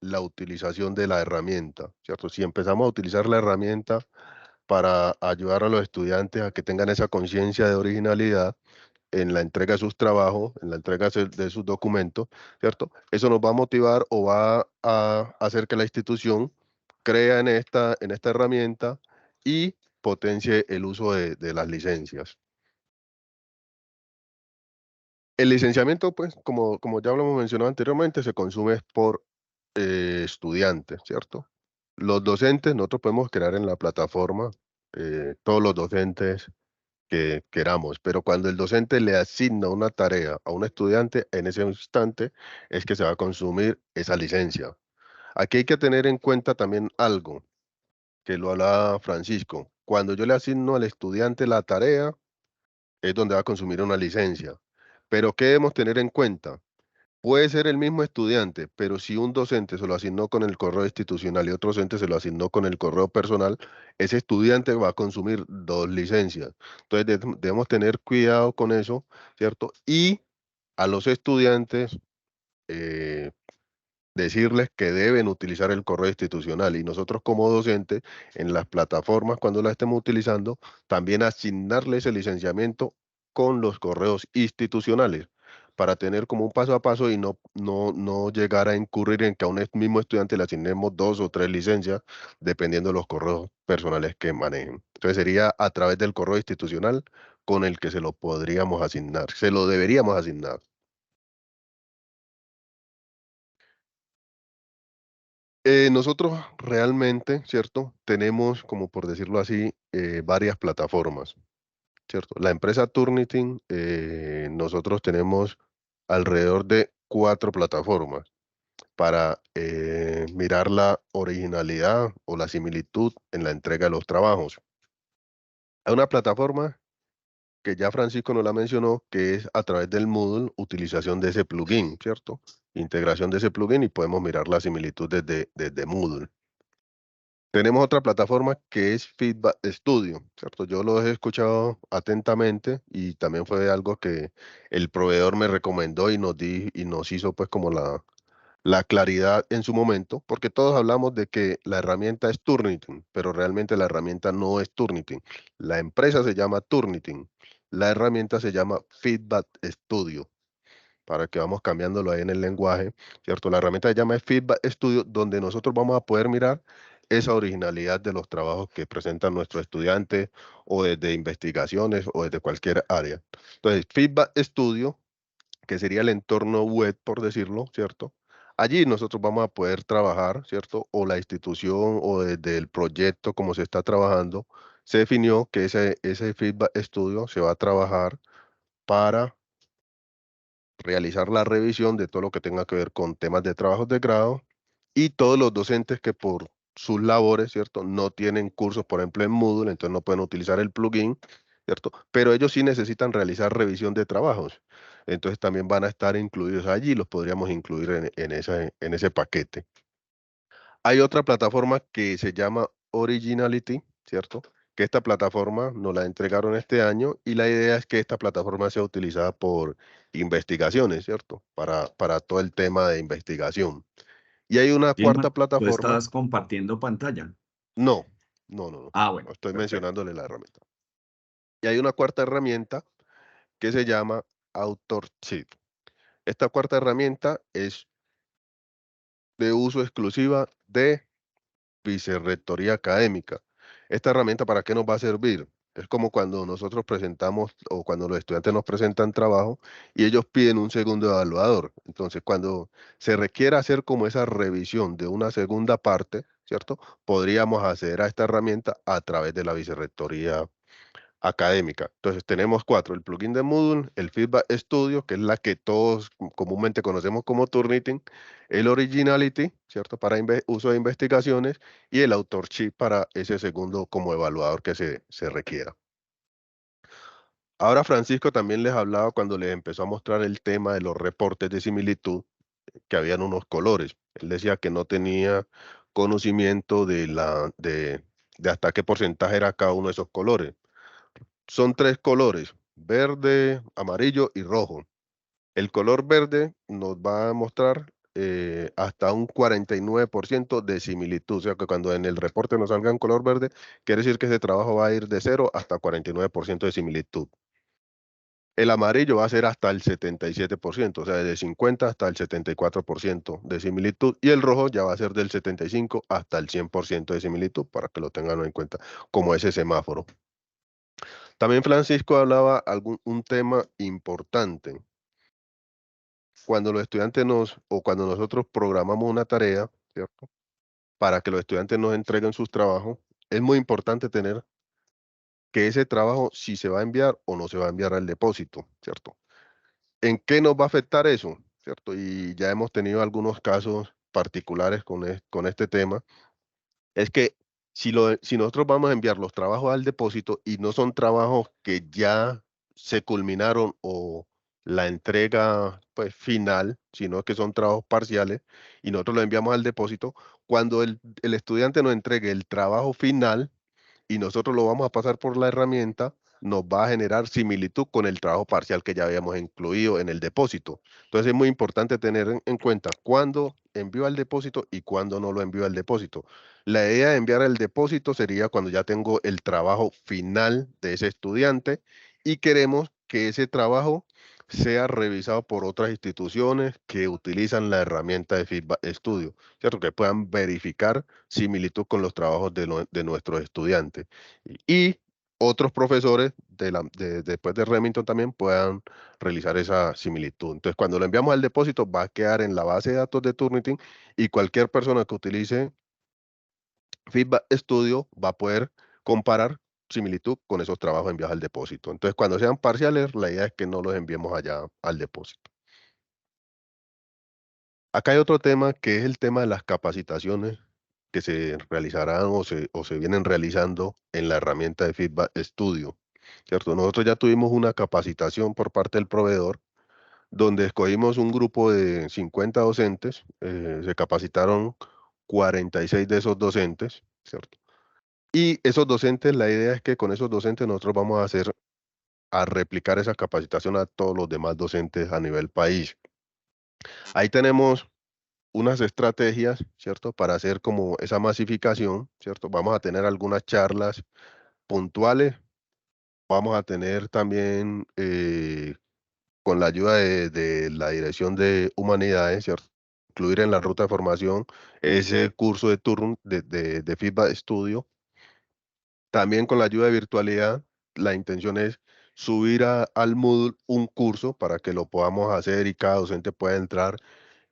La utilización de la herramienta, ¿cierto? Si empezamos a utilizar la herramienta para ayudar a los estudiantes a que tengan esa conciencia de originalidad en la entrega de sus trabajos, en la entrega de sus documentos, ¿cierto? Eso nos va a motivar o va a hacer que la institución crea en esta herramienta y potencie el uso de las licencias. El licenciamiento, pues, como ya lo hemos mencionado anteriormente, se consume por estudiantes, ¿cierto? Los docentes, nosotros podemos crear en la plataforma todos los docentes que queramos, pero cuando el docente le asigna una tarea a un estudiante, en ese instante es que se va a consumir esa licencia. Aquí hay que tener en cuenta también algo que lo hablaba Francisco. Cuando yo le asigno al estudiante la tarea, es donde va a consumir una licencia. Pero ¿qué debemos tener en cuenta? Puede ser el mismo estudiante, pero si un docente se lo asignó con el correo institucional y otro docente se lo asignó con el correo personal, ese estudiante va a consumir dos licencias. Entonces debemos tener cuidado con eso, ¿cierto? Y a los estudiantes decirles que deben utilizar el correo institucional y nosotros como docentes en las plataformas cuando la estemos utilizando, también asignarles el licenciamiento con los correos institucionales para tener como un paso a paso y no llegar a incurrir en que a un mismo estudiante le asignemos 2 o 3 licencias dependiendo de los correos personales que manejen. Entonces sería a través del correo institucional con el que se lo podríamos asignar, se lo deberíamos asignar. Nosotros realmente, ¿cierto? Tenemos, como por decirlo así, varias plataformas, ¿cierto? La empresa Turnitin, nosotros tenemos alrededor de 4 plataformas para mirar la originalidad o la similitud en la entrega de los trabajos. Hay una plataforma que ya Francisco nos la mencionó, que es a través del Moodle, utilización de ese plugin, ¿cierto? Integración de ese plugin y podemos mirar la similitud desde Moodle. Tenemos otra plataforma que es Feedback Studio, ¿cierto? Yo lo he escuchado atentamente y también fue algo que el proveedor me recomendó y nos hizo pues como la claridad en su momento, porque todos hablamos de que la herramienta es Turnitin, pero realmente la herramienta no es Turnitin. La empresa se llama Turnitin, la herramienta se llama Feedback Studio, para que vamos cambiándolo ahí en el lenguaje, ¿cierto? La herramienta se llama Feedback Studio, donde nosotros vamos a poder mirar esa originalidad de los trabajos que presentan nuestros estudiantes o desde investigaciones o desde cualquier área. Entonces, Feedback Studio, que sería el entorno web, por decirlo, ¿cierto? Allí nosotros vamos a poder trabajar, ¿cierto? O la institución o desde el proyecto, como se está trabajando, se definió que ese Feedback Studio se va a trabajar para realizar la revisión de todo lo que tenga que ver con temas de trabajos de grado y todos los docentes que por sus labores, ¿cierto? No tienen cursos, por ejemplo, en Moodle, entonces no pueden utilizar el plugin, ¿cierto? Pero ellos sí necesitan realizar revisión de trabajos. Entonces también van a estar incluidos allí, los podríamos incluir en ese paquete. Hay otra plataforma que se llama Originality, ¿cierto? Que esta plataforma nos la entregaron este año y la idea es que esta plataforma sea utilizada por investigaciones, ¿cierto? Para todo el tema de investigación. Y hay una cuarta Gilmar, ¿tú plataforma. estás compartiendo pantalla? No. Ah, bueno, Estoy perfecto. mencionándole la herramienta. Y hay una cuarta herramienta que se llama AuthorSheet. Esta cuarta herramienta es de uso exclusiva de Vicerrectoría Académica. Esta herramienta, ¿para qué nos va a servir? Es como cuando nosotros presentamos o cuando los estudiantes nos presentan trabajo y ellos piden un segundo evaluador. Entonces, cuando se requiera hacer como esa revisión de una segunda parte, ¿cierto? Podríamos acceder a esta herramienta a través de la Vicerrectoría Académica. Entonces, tenemos 4, el plugin de Moodle, el Feedback Studio, que es la que todos comúnmente conocemos como Turnitin, el Originality, ¿cierto? Para uso de investigaciones, y el AuthorSheet para ese segundo como evaluador que se requiera. Ahora Francisco también les hablaba cuando les empezó a mostrar el tema de los reportes de similitud, que habían unos colores. Él decía que no tenía conocimiento de hasta qué porcentaje era cada uno de esos colores. Son 3 colores, verde, amarillo y rojo. El color verde nos va a mostrar hasta un 49% de similitud, o sea que cuando en el reporte nos salga en color verde, quiere decir que ese trabajo va a ir de 0 hasta 49% de similitud. El amarillo va a ser hasta el 77%, o sea, de 50 hasta el 74% de similitud, y el rojo ya va a ser del 75 hasta el 100% de similitud, para que lo tengan en cuenta, como ese semáforo. También Francisco hablaba un tema importante. Cuando los estudiantes o cuando nosotros programamos una tarea, ¿cierto? Para que los estudiantes nos entreguen sus trabajos, es muy importante tener que ese trabajo si se va a enviar o no se va a enviar al depósito, ¿cierto? ¿En qué nos va a afectar eso? ¿Cierto? Y ya hemos tenido algunos casos particulares con este tema. Es que si nosotros vamos a enviar los trabajos al depósito y no son trabajos que ya se culminaron o la entrega pues, final, sino que son trabajos parciales, y nosotros lo enviamos al depósito. Cuando el estudiante nos entregue el trabajo final y nosotros lo vamos a pasar por la herramienta, nos va a generar similitud con el trabajo parcial que ya habíamos incluido en el depósito. Entonces es muy importante tener en cuenta cuándo envío al depósito y cuándo no lo envío al depósito. La idea de enviar al depósito sería cuando ya tengo el trabajo final de ese estudiante y queremos que ese trabajo sea revisado por otras instituciones que utilizan la herramienta de Feedback Studio, ¿cierto? Que puedan verificar similitud con los trabajos de nuestros estudiantes. Y otros profesores después de Remington también puedan realizar esa similitud. Entonces, cuando lo enviamos al depósito, va a quedar en la base de datos de Turnitin y cualquier persona que utilice Feedback Studio va a poder comparar similitud con esos trabajos enviados al depósito. Entonces, cuando sean parciales, la idea es que no los enviemos allá al depósito. Acá hay otro tema que es el tema de las capacitaciones que se realizarán o se vienen realizando en la herramienta de Feedback Studio, ¿cierto? Nosotros ya tuvimos una capacitación por parte del proveedor donde escogimos un grupo de 50 docentes, se capacitaron 46 de esos docentes, ¿cierto? Y esos docentes, la idea es que con esos docentes nosotros vamos a replicar esa capacitación a todos los demás docentes a nivel país. Ahí tenemos unas estrategias, ¿cierto? Para hacer como esa masificación, ¿cierto? Vamos a tener algunas charlas puntuales, vamos a tener también con la ayuda de la Dirección de Humanidades, ¿cierto? Incluir en la ruta de formación ese curso de turno de Feedback Studio. También con la ayuda de virtualidad, la intención es subir al Moodle un curso para que lo podamos hacer y cada docente pueda entrar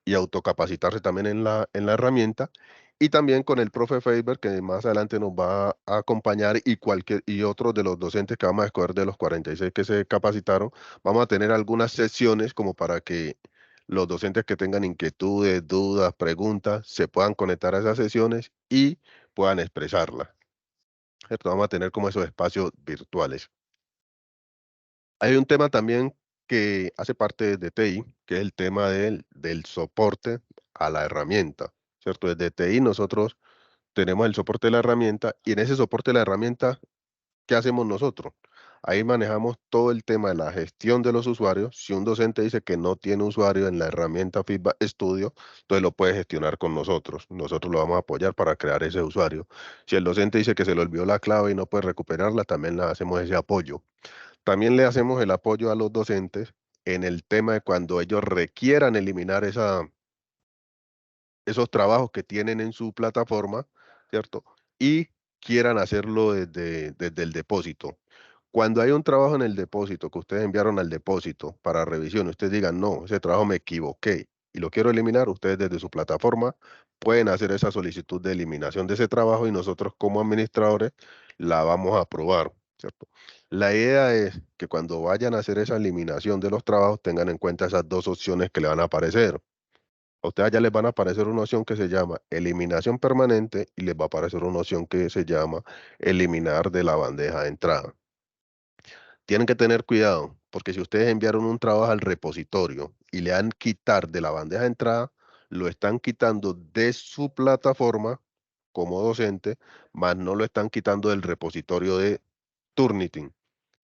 y autocapacitarse también en la herramienta. Y también con el profe Faber, que más adelante nos va a acompañar, y otros de los docentes que vamos a escoger de los 46 que se capacitaron, vamos a tener algunas sesiones como para que los docentes que tengan inquietudes, dudas, preguntas, se puedan conectar a esas sesiones y puedan expresarlas. ¿Cierto? Vamos a tener como esos espacios virtuales. Hay un tema también que hace parte de TI, que es el tema del soporte a la herramienta, ¿cierto? Desde TI nosotros tenemos el soporte de la herramienta y en ese soporte de la herramienta, ¿qué hacemos nosotros? Ahí manejamos todo el tema de la gestión de los usuarios. Si un docente dice que no tiene usuario en la herramienta Feedback Studio, entonces lo puede gestionar con nosotros. Nosotros lo vamos a apoyar para crear ese usuario. Si el docente dice que se le olvidó la clave y no puede recuperarla, también le hacemos ese apoyo. También le hacemos el apoyo a los docentes en el tema de cuando ellos requieran eliminar esos trabajos que tienen en su plataforma, ¿cierto? Y quieran hacerlo desde el depósito. Cuando hay un trabajo en el depósito que ustedes enviaron al depósito para revisión, ustedes digan, no, ese trabajo me equivoqué y lo quiero eliminar, ustedes desde su plataforma pueden hacer esa solicitud de eliminación de ese trabajo y nosotros como administradores la vamos a aprobar, ¿cierto? La idea es que cuando vayan a hacer esa eliminación de los trabajos tengan en cuenta esas dos opciones que le van a aparecer. A ustedes ya les van a aparecer una opción que se llama eliminación permanente y les va a aparecer una opción que se llama eliminar de la bandeja de entrada. Tienen que tener cuidado, porque si ustedes enviaron un trabajo al repositorio y le dan quitar de la bandeja de entrada, lo están quitando de su plataforma como docente, más no lo están quitando del repositorio de Turnitin.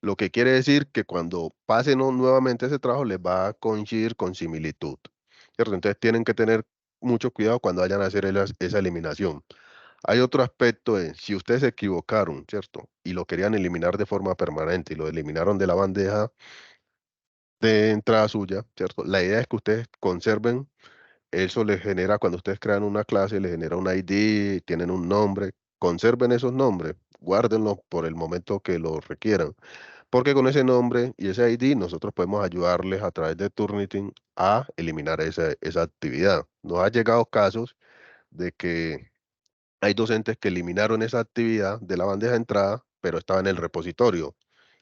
Lo que quiere decir que cuando pasen nuevamente ese trabajo les va a coincidir con similitud, ¿cierto? Entonces tienen que tener mucho cuidado cuando vayan a hacer esa eliminación. Hay otro aspecto si ustedes se equivocaron, ¿cierto? Y lo querían eliminar de forma permanente y lo eliminaron de la bandeja de entrada suya, ¿cierto? La idea es que ustedes conserven, eso les genera, cuando ustedes crean una clase, les genera un ID, tienen un nombre, conserven esos nombres, guárdenlos por el momento que lo requieran, porque con ese nombre y ese ID nosotros podemos ayudarles a través de Turnitin a eliminar esa actividad. Nos ha llegado casos de que hay docentes que eliminaron esa actividad de la bandeja de entrada, pero estaba en el repositorio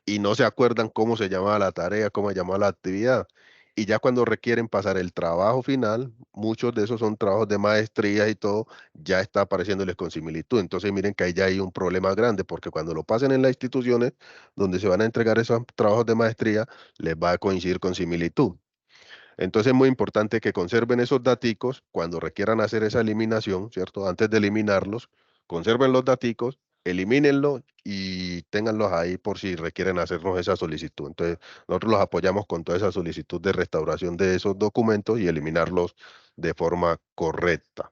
y no se acuerdan cómo se llamaba la tarea, cómo se llamaba la actividad. y ya cuando requieren pasar el trabajo final, muchos de esos son trabajos de maestría y todo, ya está apareciéndoles con similitud. Entonces miren que ahí ya hay un problema grande, porque cuando lo pasen en las instituciones donde se van a entregar esos trabajos de maestría, les va a coincidir con similitud. Entonces es muy importante que conserven esos daticos cuando requieran hacer esa eliminación, ¿cierto? Antes de eliminarlos, conserven los daticos, elimínenlos y ténganlos ahí por si requieren hacernos esa solicitud. Entonces nosotros los apoyamos con toda esa solicitud de restauración de esos documentos y eliminarlos de forma correcta.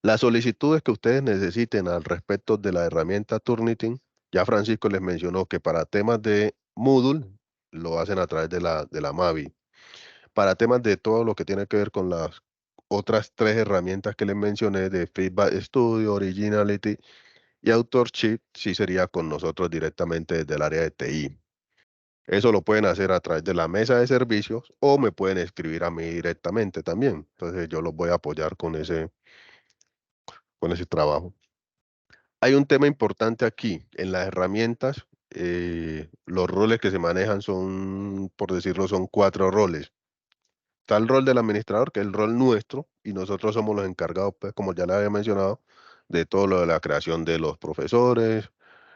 Las solicitudes que ustedes necesiten al respecto de la herramienta Turnitin, ya Francisco les mencionó que para temas de Moodle lo hacen a través de la Mavi. Para temas de todo lo que tiene que ver con las otras 3 herramientas que les mencioné de Feedback Studio, Originality y Authorship, sí sería con nosotros directamente desde el área de TI. Eso lo pueden hacer a través de la mesa de servicios o me pueden escribir a mí directamente también. Entonces yo los voy a apoyar con ese trabajo. Hay un tema importante aquí. En las herramientas, los roles que se manejan son, por decirlo, son 4 roles. Está el rol del administrador, que es el rol nuestro, y nosotros somos los encargados, pues, como ya le había mencionado, de todo lo de la creación de los profesores,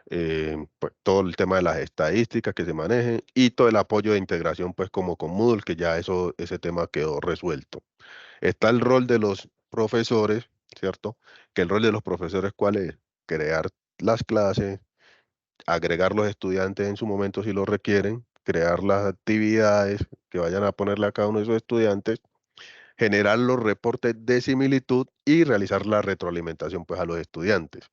pues, todo el tema de las estadísticas que se manejen y todo el apoyo de integración, pues, como con Moodle, que ya ese tema quedó resuelto. Está el rol de los profesores, ¿cierto? Que el rol de los profesores, ¿cuál es? Crear las clases, agregar los estudiantes en su momento si lo requieren, crear las actividades que vayan a ponerle a cada uno de esos estudiantes, generar los reportes de similitud y realizar la retroalimentación pues a los estudiantes.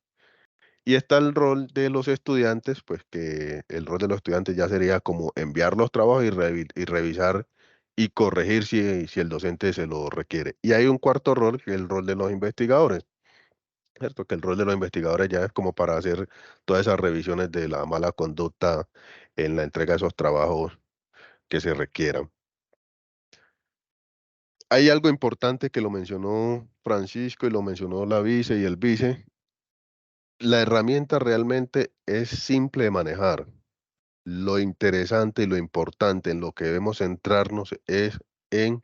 Y está el rol de los estudiantes, pues que el rol de los estudiantes ya sería como enviar los trabajos y revisar y corregir si el docente se lo requiere. Y hay un cuarto rol, que es el rol de los investigadores, ¿cierto? Que el rol de los investigadores ya es como para hacer todas esas revisiones de la mala conducta en la entrega de esos trabajos que se requieran. Hay algo importante que lo mencionó Francisco y lo mencionó la vice y el vice. La herramienta realmente es simple de manejar. Lo interesante y lo importante en lo que debemos centrarnos es en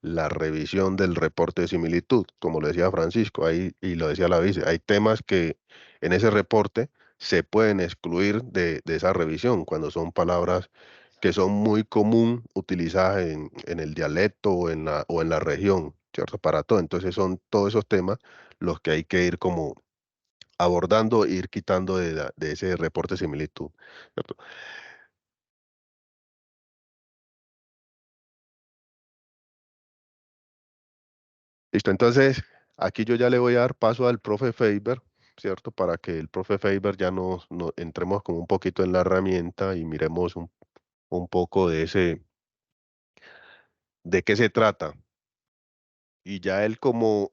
la revisión del reporte de similitud. Como lo decía Francisco ahí, y lo decía la vice, hay temas que en ese reporte se pueden excluir de esa revisión cuando son palabras que son muy común utilizadas en el dialecto o en la región, ¿cierto? Para todo. Entonces son todos esos temas los que hay que ir como abordando e ir quitando de ese reporte de similitud, ¿cierto? Listo, entonces aquí yo ya le voy a dar paso al profe Faber, ¿cierto? Para que el profe Faber ya nos entremos como un poquito en la herramienta y miremos un poco de qué se trata. Y ya él como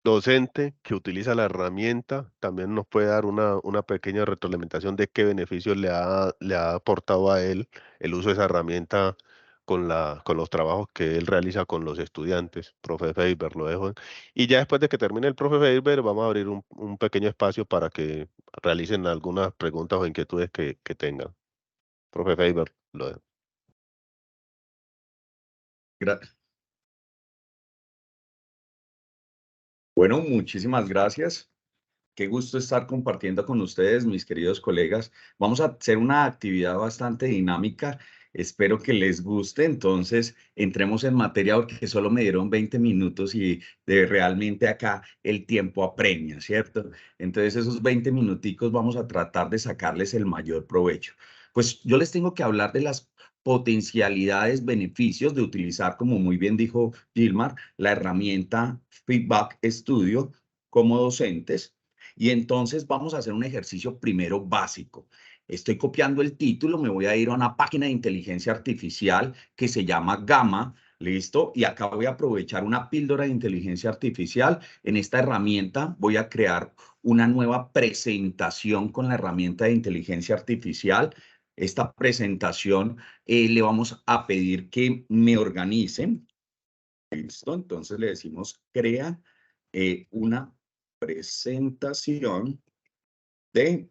docente que utiliza la herramienta también nos puede dar una pequeña retroalimentación de qué beneficios le ha aportado a él el uso de esa herramienta con los trabajos que él realiza con los estudiantes. Profe Faber, lo dejo. Y ya después de que termine el profe Faber, vamos a abrir un pequeño espacio para que realicen algunas preguntas o inquietudes que tengan. Profe Faber, lo dejo. Bueno, muchísimas gracias. Qué gusto estar compartiendo con ustedes, mis queridos colegas. Vamos a hacer una actividad bastante dinámica. Espero que les guste. Entonces, entremos en materia porque solo me dieron 20 minutos y realmente acá el tiempo apremia, ¿cierto? Entonces, esos 20 minuticos vamos a tratar de sacarles el mayor provecho. Pues yo les tengo que hablar de las potencialidades, beneficios de utilizar, como muy bien dijo Gilmar, la herramienta Feedback Studio como docentes. Y entonces vamos a hacer un ejercicio primero básico. Estoy copiando el título, me voy a ir a una página de inteligencia artificial que se llama Gamma, ¿listo? Y acá voy a aprovechar una píldora de inteligencia artificial. En esta herramienta voy a crear una nueva presentación con la herramienta de inteligencia artificial. Esta presentación le vamos a pedir que me organicen. ¿Listo? Entonces le decimos crea una presentación de,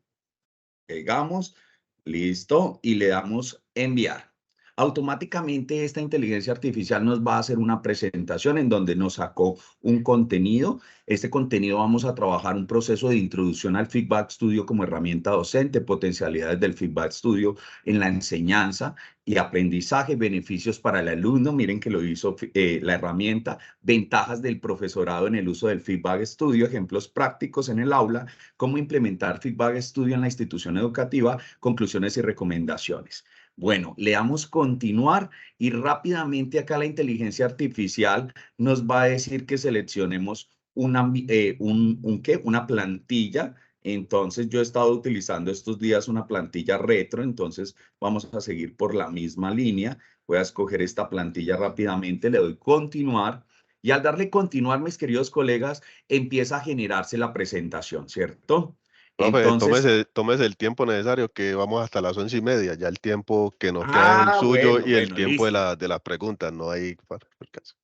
pegamos, listo, y le damos enviar. Automáticamente esta inteligencia artificial nos va a hacer una presentación en donde nos sacó un contenido. Este contenido vamos a trabajar un proceso de introducción al Feedback Studio como herramienta docente, potencialidades del Feedback Studio en la enseñanza y aprendizaje, beneficios para el alumno. Miren que lo hizo la herramienta, ventajas del profesorado en el uso del Feedback Studio, ejemplos prácticos en el aula, cómo implementar Feedback Studio en la institución educativa, conclusiones y recomendaciones. Bueno, le damos continuar y rápidamente acá la inteligencia artificial nos va a decir que seleccionemos una plantilla. Entonces yo he estado utilizando estos días una plantilla retro, entonces vamos a seguir por la misma línea. Voy a escoger esta plantilla rápidamente, le doy continuar y al darle continuar, mis queridos colegas, empieza a generarse la presentación, ¿cierto? Profe, Entonces, tómese el tiempo necesario, que vamos hasta las 11:30. Ya el tiempo que nos queda es el suyo y el tiempo listo. de las preguntas. No hay para el caso.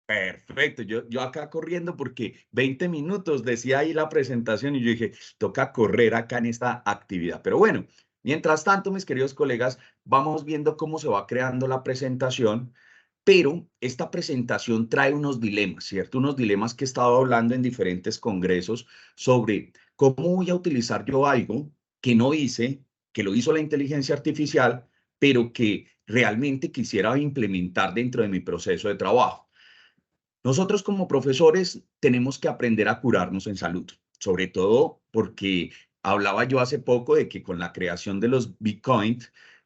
Perfecto, yo acá corriendo porque 20 minutos decía ahí la presentación y yo dije, toca correr acá en esta actividad. Pero bueno, mientras tanto, mis queridos colegas, vamos viendo cómo se va creando la presentación, pero esta presentación trae unos dilemas, ¿cierto? Unos dilemas que he estado hablando en diferentes congresos sobre cómo voy a utilizar yo algo que no hice, que lo hizo la inteligencia artificial, pero que realmente quisiera implementar dentro de mi proceso de trabajo. Nosotros como profesores tenemos que aprender a curarnos en salud, sobre todo porque hablaba yo hace poco de que con la creación de los Bitcoin,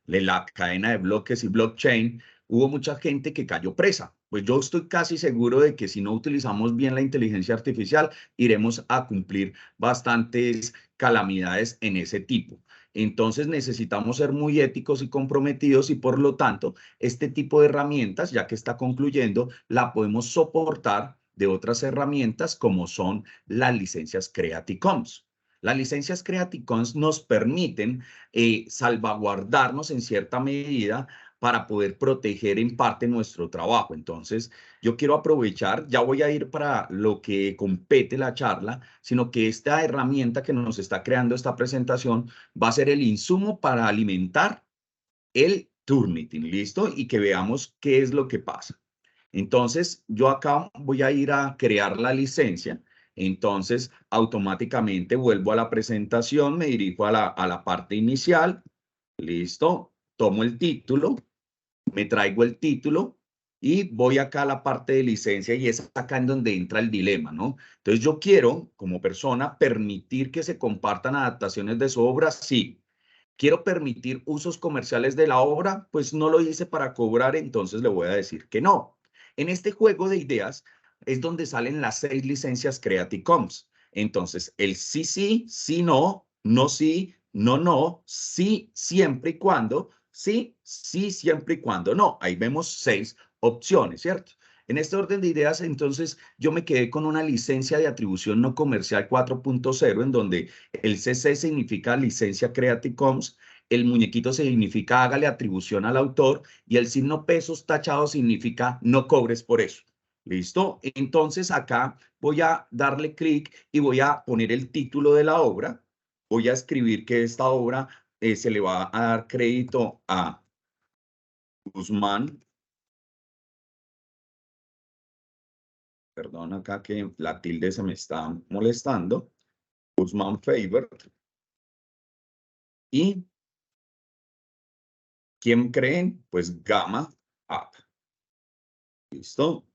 de la cadena de bloques y blockchain, hubo mucha gente que cayó presa. Pues yo estoy casi seguro de que si no utilizamos bien la inteligencia artificial, iremos a cumplir bastantes calamidades en ese tipo. Entonces necesitamos ser muy éticos y comprometidos y por lo tanto este tipo de herramientas, ya que está concluyendo, la podemos soportar de otras herramientas como son las licencias Creative Commons. Las licencias Creative Commons nos permiten salvaguardarnos en cierta medida para poder proteger en parte nuestro trabajo. Entonces, yo quiero aprovechar, ya voy a ir para lo que compete la charla, sino que esta herramienta que nos está creando esta presentación va a ser el insumo para alimentar el Turnitin, ¿listo? Y que veamos qué es lo que pasa. Entonces, yo acá voy a ir a crear la licencia. Entonces, automáticamente vuelvo a la presentación, me dirijo a la parte inicial. Listo. Tomo el título, me traigo el título y voy acá a la parte de licencia y es acá en donde entra el dilema, ¿no? Entonces, yo quiero, como persona, permitir que se compartan adaptaciones de su obra, sí. ¿Quiero permitir usos comerciales de la obra? Pues no lo hice para cobrar, entonces le voy a decir que no. En este juego de ideas es donde salen las 6 licencias Creative Commons. Entonces, el sí, sí, sí, no, no, sí, no, no, sí, siempre y cuando, sí, sí, siempre y cuando no. Ahí vemos 6 opciones, ¿cierto? En este orden de ideas, entonces, yo me quedé con una licencia de atribución no comercial 4.0, en donde el CC significa licencia Creative Commons, el muñequito significa hágale atribución al autor y el signo pesos tachado significa no cobres por eso. ¿Listo? Entonces acá voy a darle clic y voy a poner el título de la obra. Voy a escribir que esta obra se le va a dar crédito a Guzmán. Perdón, acá que la tilde se me está molestando. Guzmán Favor. ¿Y quién creen? Pues Gamma App. ¿Listo?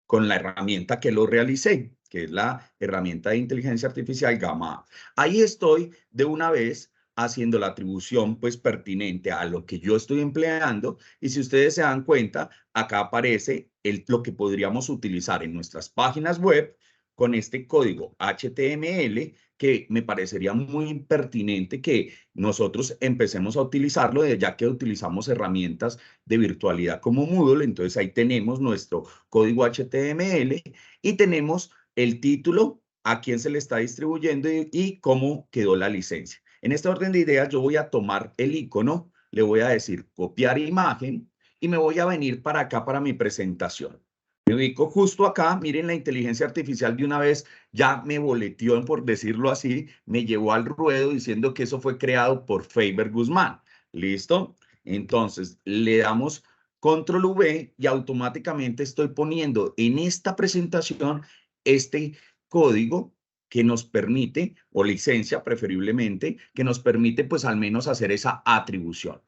Con la herramienta que lo realicé, que es la herramienta de inteligencia artificial Gamma App. Ahí estoy de una vez haciendo la atribución pues pertinente a lo que yo estoy empleando y si ustedes se dan cuenta, acá aparece lo que podríamos utilizar en nuestras páginas web con este código HTML que me parecería muy pertinente que nosotros empecemos a utilizarlo, ya que utilizamos herramientas de virtualidad como Moodle. Entonces ahí tenemos nuestro código HTML y tenemos el título, a quién se le está distribuyendo y cómo quedó la licencia. En este orden de ideas yo voy a tomar el icono, le voy a decir copiar imagen y me voy a venir para acá para mi presentación. Me ubico justo acá, miren la inteligencia artificial de una vez ya me boleteó, por decirlo así, me llevó al ruedo diciendo que eso fue creado por Faber Guzmán. ¿Listo? Entonces, le damos Control V y automáticamente estoy poniendo en esta presentación este código que nos permite, o licencia preferiblemente, que nos permite pues al menos hacer esa atribución.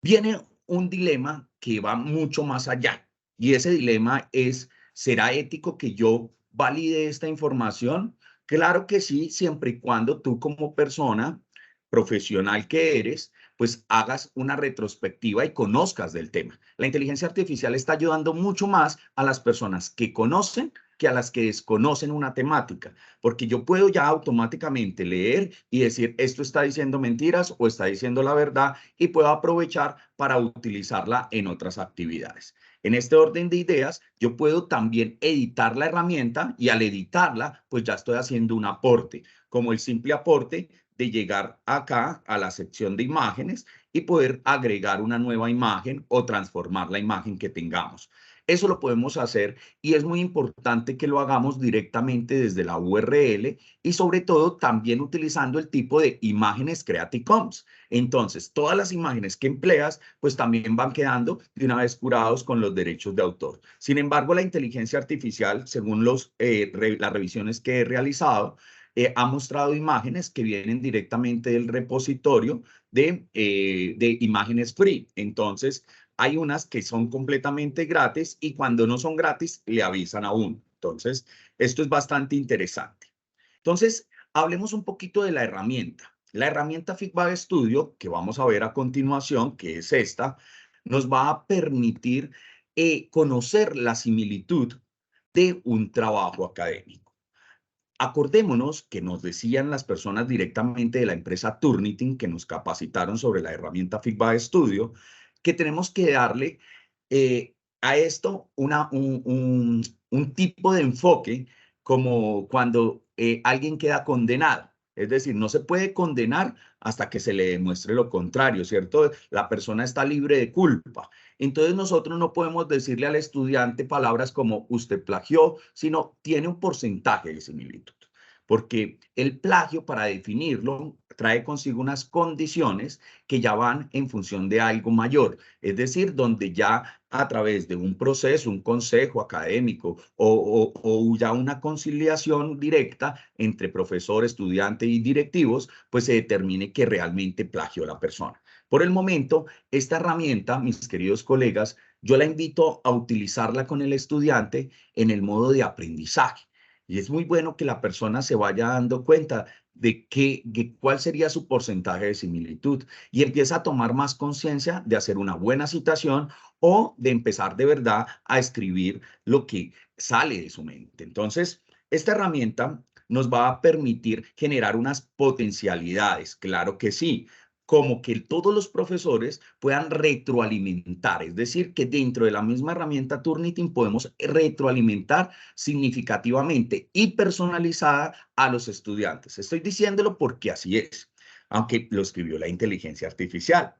Viene un dilema que va mucho más allá, y ese dilema es, ¿será ético que yo valide esta información? Claro que sí, siempre y cuando tú como persona profesional que eres, pues hagas una retrospectiva y conozcas del tema. La inteligencia artificial está ayudando mucho más a las personas que conocen que a las que desconocen una temática, porque yo puedo ya automáticamente leer y decir, esto está diciendo mentiras o está diciendo la verdad, y puedo aprovechar para utilizarla en otras actividades. En este orden de ideas, yo puedo también editar la herramienta, y al editarla, pues ya estoy haciendo un aporte, como el simple aporte de llegar acá a la sección de imágenes y poder agregar una nueva imagen o transformar la imagen que tengamos. Eso lo podemos hacer, y es muy importante que lo hagamos directamente desde la URL, y sobre todo también utilizando el tipo de imágenes Creative Commons. Entonces, todas las imágenes que empleas, pues también van quedando de una vez curados con los derechos de autor. Sin embargo, la inteligencia artificial, según las revisiones que he realizado, ha mostrado imágenes que vienen directamente del repositorio de imágenes free. Entonces, hay unas que son completamente gratis, y cuando no son gratis, le avisan a uno. Entonces, esto es bastante interesante. Entonces, hablemos un poquito de la herramienta. La herramienta Feedback Studio, que vamos a ver a continuación, que es esta, nos va a permitir conocer la similitud de un trabajo académico. Acordémonos que nos decían las personas directamente de la empresa Turnitin, que nos capacitaron sobre la herramienta Feedback Studio, que tenemos que darle a esto un tipo de enfoque, como cuando alguien queda condenado. Es decir, no se puede condenar hasta que se le demuestre lo contrario, ¿cierto? La persona está libre de culpa. Entonces nosotros no podemos decirle al estudiante palabras como usted plagió, sino tiene un porcentaje de similitud. Porque el plagio, para definirlo, trae consigo unas condiciones que ya van en función de algo mayor. Es decir, donde ya a través de un proceso, un consejo académico o ya una conciliación directa entre profesor, estudiante y directivos, pues se determine que realmente plagió la persona. Por el momento, esta herramienta, mis queridos colegas, yo la invito a utilizarla con el estudiante en el modo de aprendizaje. Y es muy bueno que la persona se vaya dando cuenta de cuál sería su porcentaje de similitud, y empieza a tomar más conciencia de hacer una buena citación o de empezar de verdad a escribir lo que sale de su mente. Entonces, esta herramienta nos va a permitir generar unas potencialidades, claro que sí, como que todos los profesores puedan retroalimentar, es decir, que dentro de la misma herramienta Turnitin podemos retroalimentar significativamente y personalizada a los estudiantes. Estoy diciéndolo porque así es, aunque lo escribió la inteligencia artificial.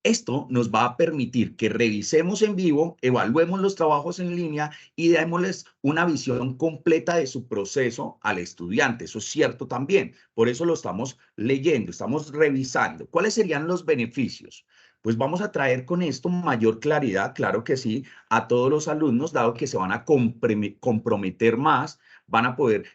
Esto nos va a permitir que revisemos en vivo, evaluemos los trabajos en línea y démosles una visión completa de su proceso al estudiante. Eso es cierto también. Por eso lo estamos leyendo, estamos revisando. ¿Cuáles serían los beneficios? Pues vamos a traer con esto mayor claridad, claro que sí, a todos los alumnos, dado que se van a comprometer más, van a poder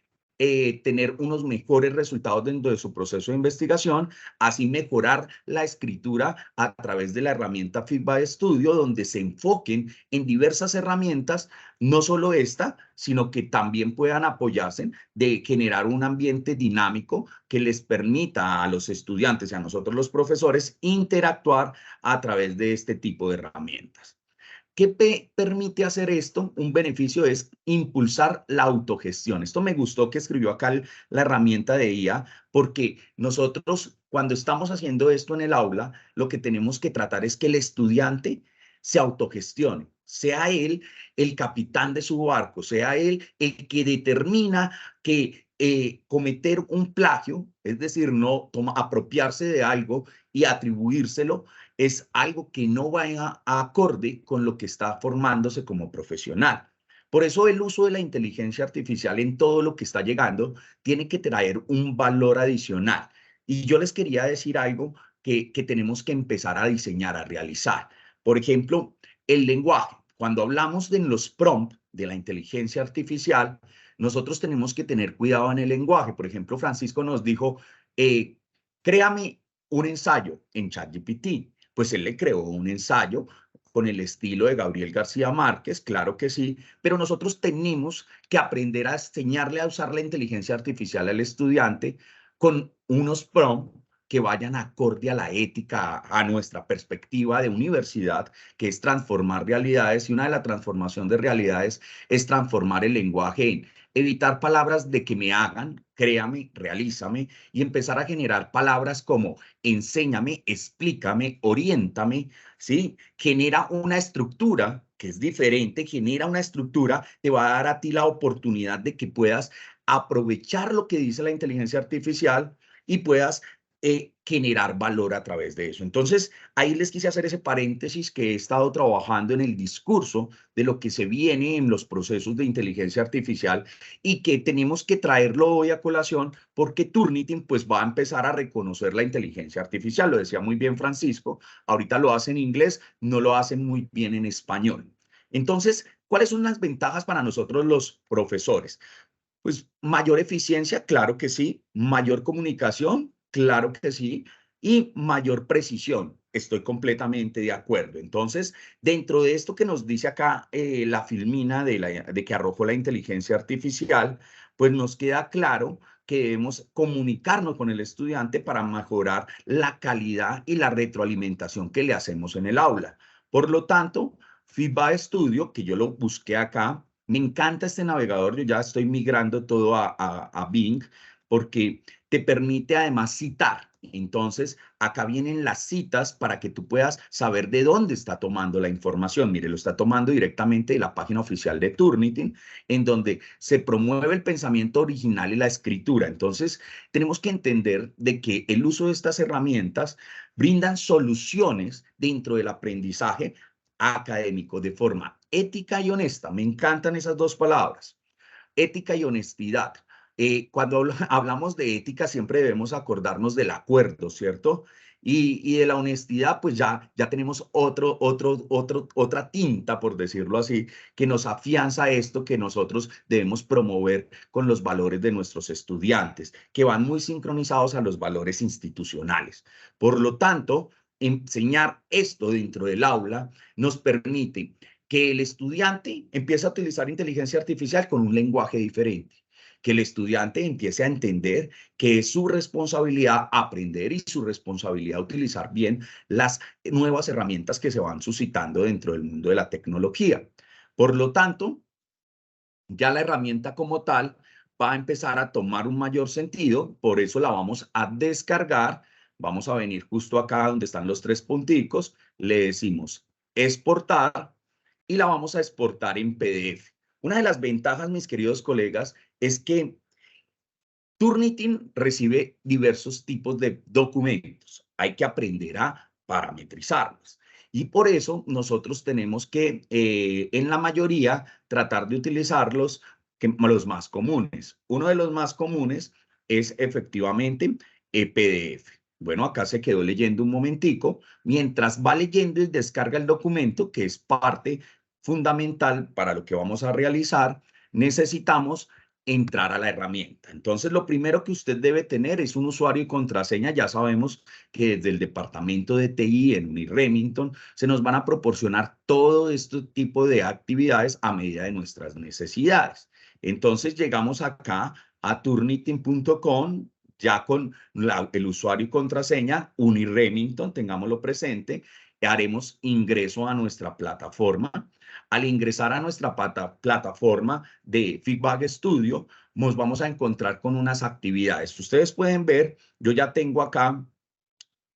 tener unos mejores resultados dentro de su proceso de investigación, así mejorar la escritura a través de la herramienta Feedback Studio, donde se enfoquen en diversas herramientas, no solo esta, sino que también puedan apoyarse de generar un ambiente dinámico que les permita a los estudiantes y a nosotros los profesores interactuar a través de este tipo de herramientas. ¿Qué permite hacer esto? Un beneficio es impulsar la autogestión. Esto me gustó que escribió acá la herramienta de IA, porque nosotros cuando estamos haciendo esto en el aula, lo que tenemos que tratar es que el estudiante se autogestione, sea él el capitán de su barco, sea él el que determina que cometer un plagio, es decir, no apropiarse de algo y atribuírselo, es algo que no vaya a acorde con lo que está formándose como profesional. Por eso el uso de la inteligencia artificial en todo lo que está llegando tiene que traer un valor adicional. Y yo les quería decir algo que tenemos que empezar a diseñar, a realizar. Por ejemplo, el lenguaje. Cuando hablamos de los prompts de la inteligencia artificial, nosotros tenemos que tener cuidado en el lenguaje. Por ejemplo, Francisco nos dijo, créame un ensayo en ChatGPT. Pues él le creó un ensayo con el estilo de Gabriel García Márquez, claro que sí, pero nosotros tenemos que aprender a enseñarle a usar la inteligencia artificial al estudiante con unos prompts que vayan acorde a la ética, a nuestra perspectiva de universidad, que es transformar realidades, y una de las transformaciones de realidades es transformar el lenguaje en evitar palabras de que me hagan, créame, realízame, y empezar a generar palabras como enséñame, explícame, oriéntame, ¿sí? Genera una estructura que es diferente, genera una estructura, te va a dar a ti la oportunidad de que puedas aprovechar lo que dice la inteligencia artificial y puedas generar valor a través de eso. Entonces, ahí les quise hacer ese paréntesis que he estado trabajando en el discurso de lo que se viene en los procesos de inteligencia artificial y que tenemos que traerlo hoy a colación porque Turnitin pues va a empezar a reconocer la inteligencia artificial. Lo decía muy bien Francisco, ahorita lo hace en inglés, no lo hacen muy bien en español. Entonces, ¿cuáles son las ventajas para nosotros los profesores? Pues mayor eficiencia, claro que sí, mayor comunicación, claro que sí, y mayor precisión. Estoy completamente de acuerdo. Entonces, dentro de esto que nos dice acá la filmina de que arrojó la inteligencia artificial, pues nos queda claro que debemos comunicarnos con el estudiante para mejorar la calidad y la retroalimentación que le hacemos en el aula. Por lo tanto, Feedback Studio, que yo lo busqué acá, me encanta este navegador, yo ya estoy migrando todo a Bing, porque te permite además citar. Entonces, acá vienen las citas para que tú puedas saber de dónde está tomando la información. Mire, lo está tomando directamente de la página oficial de Turnitin, en donde se promueve el pensamiento original y la escritura. Entonces, tenemos que entender de que el uso de estas herramientas brindan soluciones dentro del aprendizaje académico de forma ética y honesta. Me encantan esas dos palabras, ética y honestidad. Cuando hablamos de ética siempre debemos acordarnos del acuerdo, ¿cierto? Y de la honestidad, pues ya tenemos otra tinta, por decirlo así, que nos afianza esto que nosotros debemos promover con los valores de nuestros estudiantes, que van muy sincronizados a los valores institucionales. Por lo tanto, enseñar esto dentro del aula nos permite que el estudiante empiece a utilizar inteligencia artificial con un lenguaje diferente, que el estudiante empiece a entender que es su responsabilidad aprender y su responsabilidad utilizar bien las nuevas herramientas que se van suscitando dentro del mundo de la tecnología. Por lo tanto, ya la herramienta como tal va a empezar a tomar un mayor sentido, por eso la vamos a descargar. Vamos a venir justo acá donde están los tres punticos, le decimos exportar y la vamos a exportar en PDF. Una de las ventajas, mis queridos colegas, es que Turnitin recibe diversos tipos de documentos. Hay que aprender a parametrizarlos. Y por eso nosotros tenemos que, en la mayoría, tratar de utilizarlos los más comunes. Uno de los más comunes es efectivamente PDF. Bueno, acá se quedó leyendo un momentico. Mientras va leyendo y descarga el documento, que es parte fundamental para lo que vamos a realizar, necesitamos entrar a la herramienta. Entonces, lo primero que usted debe tener es un usuario y contraseña. Ya sabemos que desde el departamento de TI en Uniremington se nos van a proporcionar todo este tipo de actividades a medida de nuestras necesidades. Entonces, llegamos acá a turnitin.com ya con el usuario y contraseña Uniremington, tengámoslo presente, haremos ingreso a nuestra plataforma. Al ingresar a nuestra plataforma de Feedback Studio, nos vamos a encontrar con unas actividades. Ustedes pueden ver, yo ya tengo acá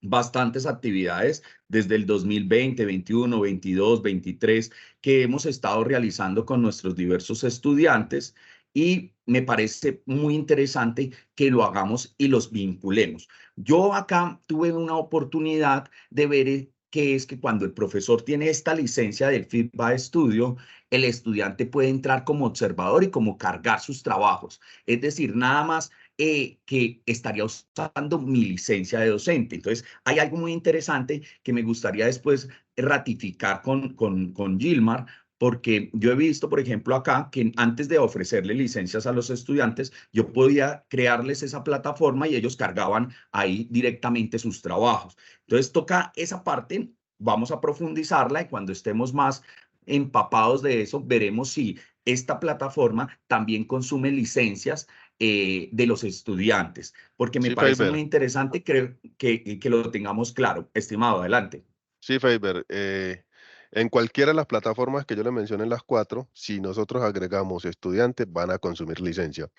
bastantes actividades desde el 2020, 21, 22, 23 que hemos estado realizando con nuestros diversos estudiantes y me parece muy interesante que lo hagamos y los vinculemos. Yo acá tuve una oportunidad de ver que es que cuando el profesor tiene esta licencia del Feedback Studio, el estudiante puede entrar como observador y como cargar sus trabajos. Es decir, nada más que estaría usando mi licencia de docente. Entonces, hay algo muy interesante que me gustaría después ratificar con Gilmar, porque yo he visto, por ejemplo, acá que antes de ofrecerle licencias a los estudiantes, yo podía crearles esa plataforma y ellos cargaban ahí directamente sus trabajos. Entonces toca esa parte, vamos a profundizarla y cuando estemos más empapados de eso, veremos si esta plataforma también consume licencias de los estudiantes, porque me Sí, parece Faber. muy interesante, creo que lo tengamos claro. Estimado, adelante. Sí, Faber. En cualquiera de las plataformas que yo le mencioné, las 4, si nosotros agregamos estudiantes, van a consumir licencia.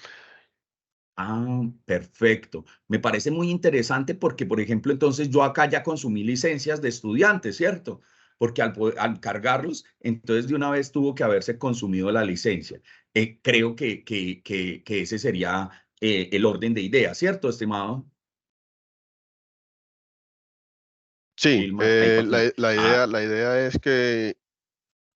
Ah, perfecto. Me parece muy interesante porque, por ejemplo, entonces yo acá ya consumí licencias de estudiantes, ¿cierto? Porque al cargarlos, entonces de una vez tuvo que haberse consumido la licencia. Creo que ese sería el orden de ideas, ¿cierto, estimado? Sí, Gilmar, ahí la idea es que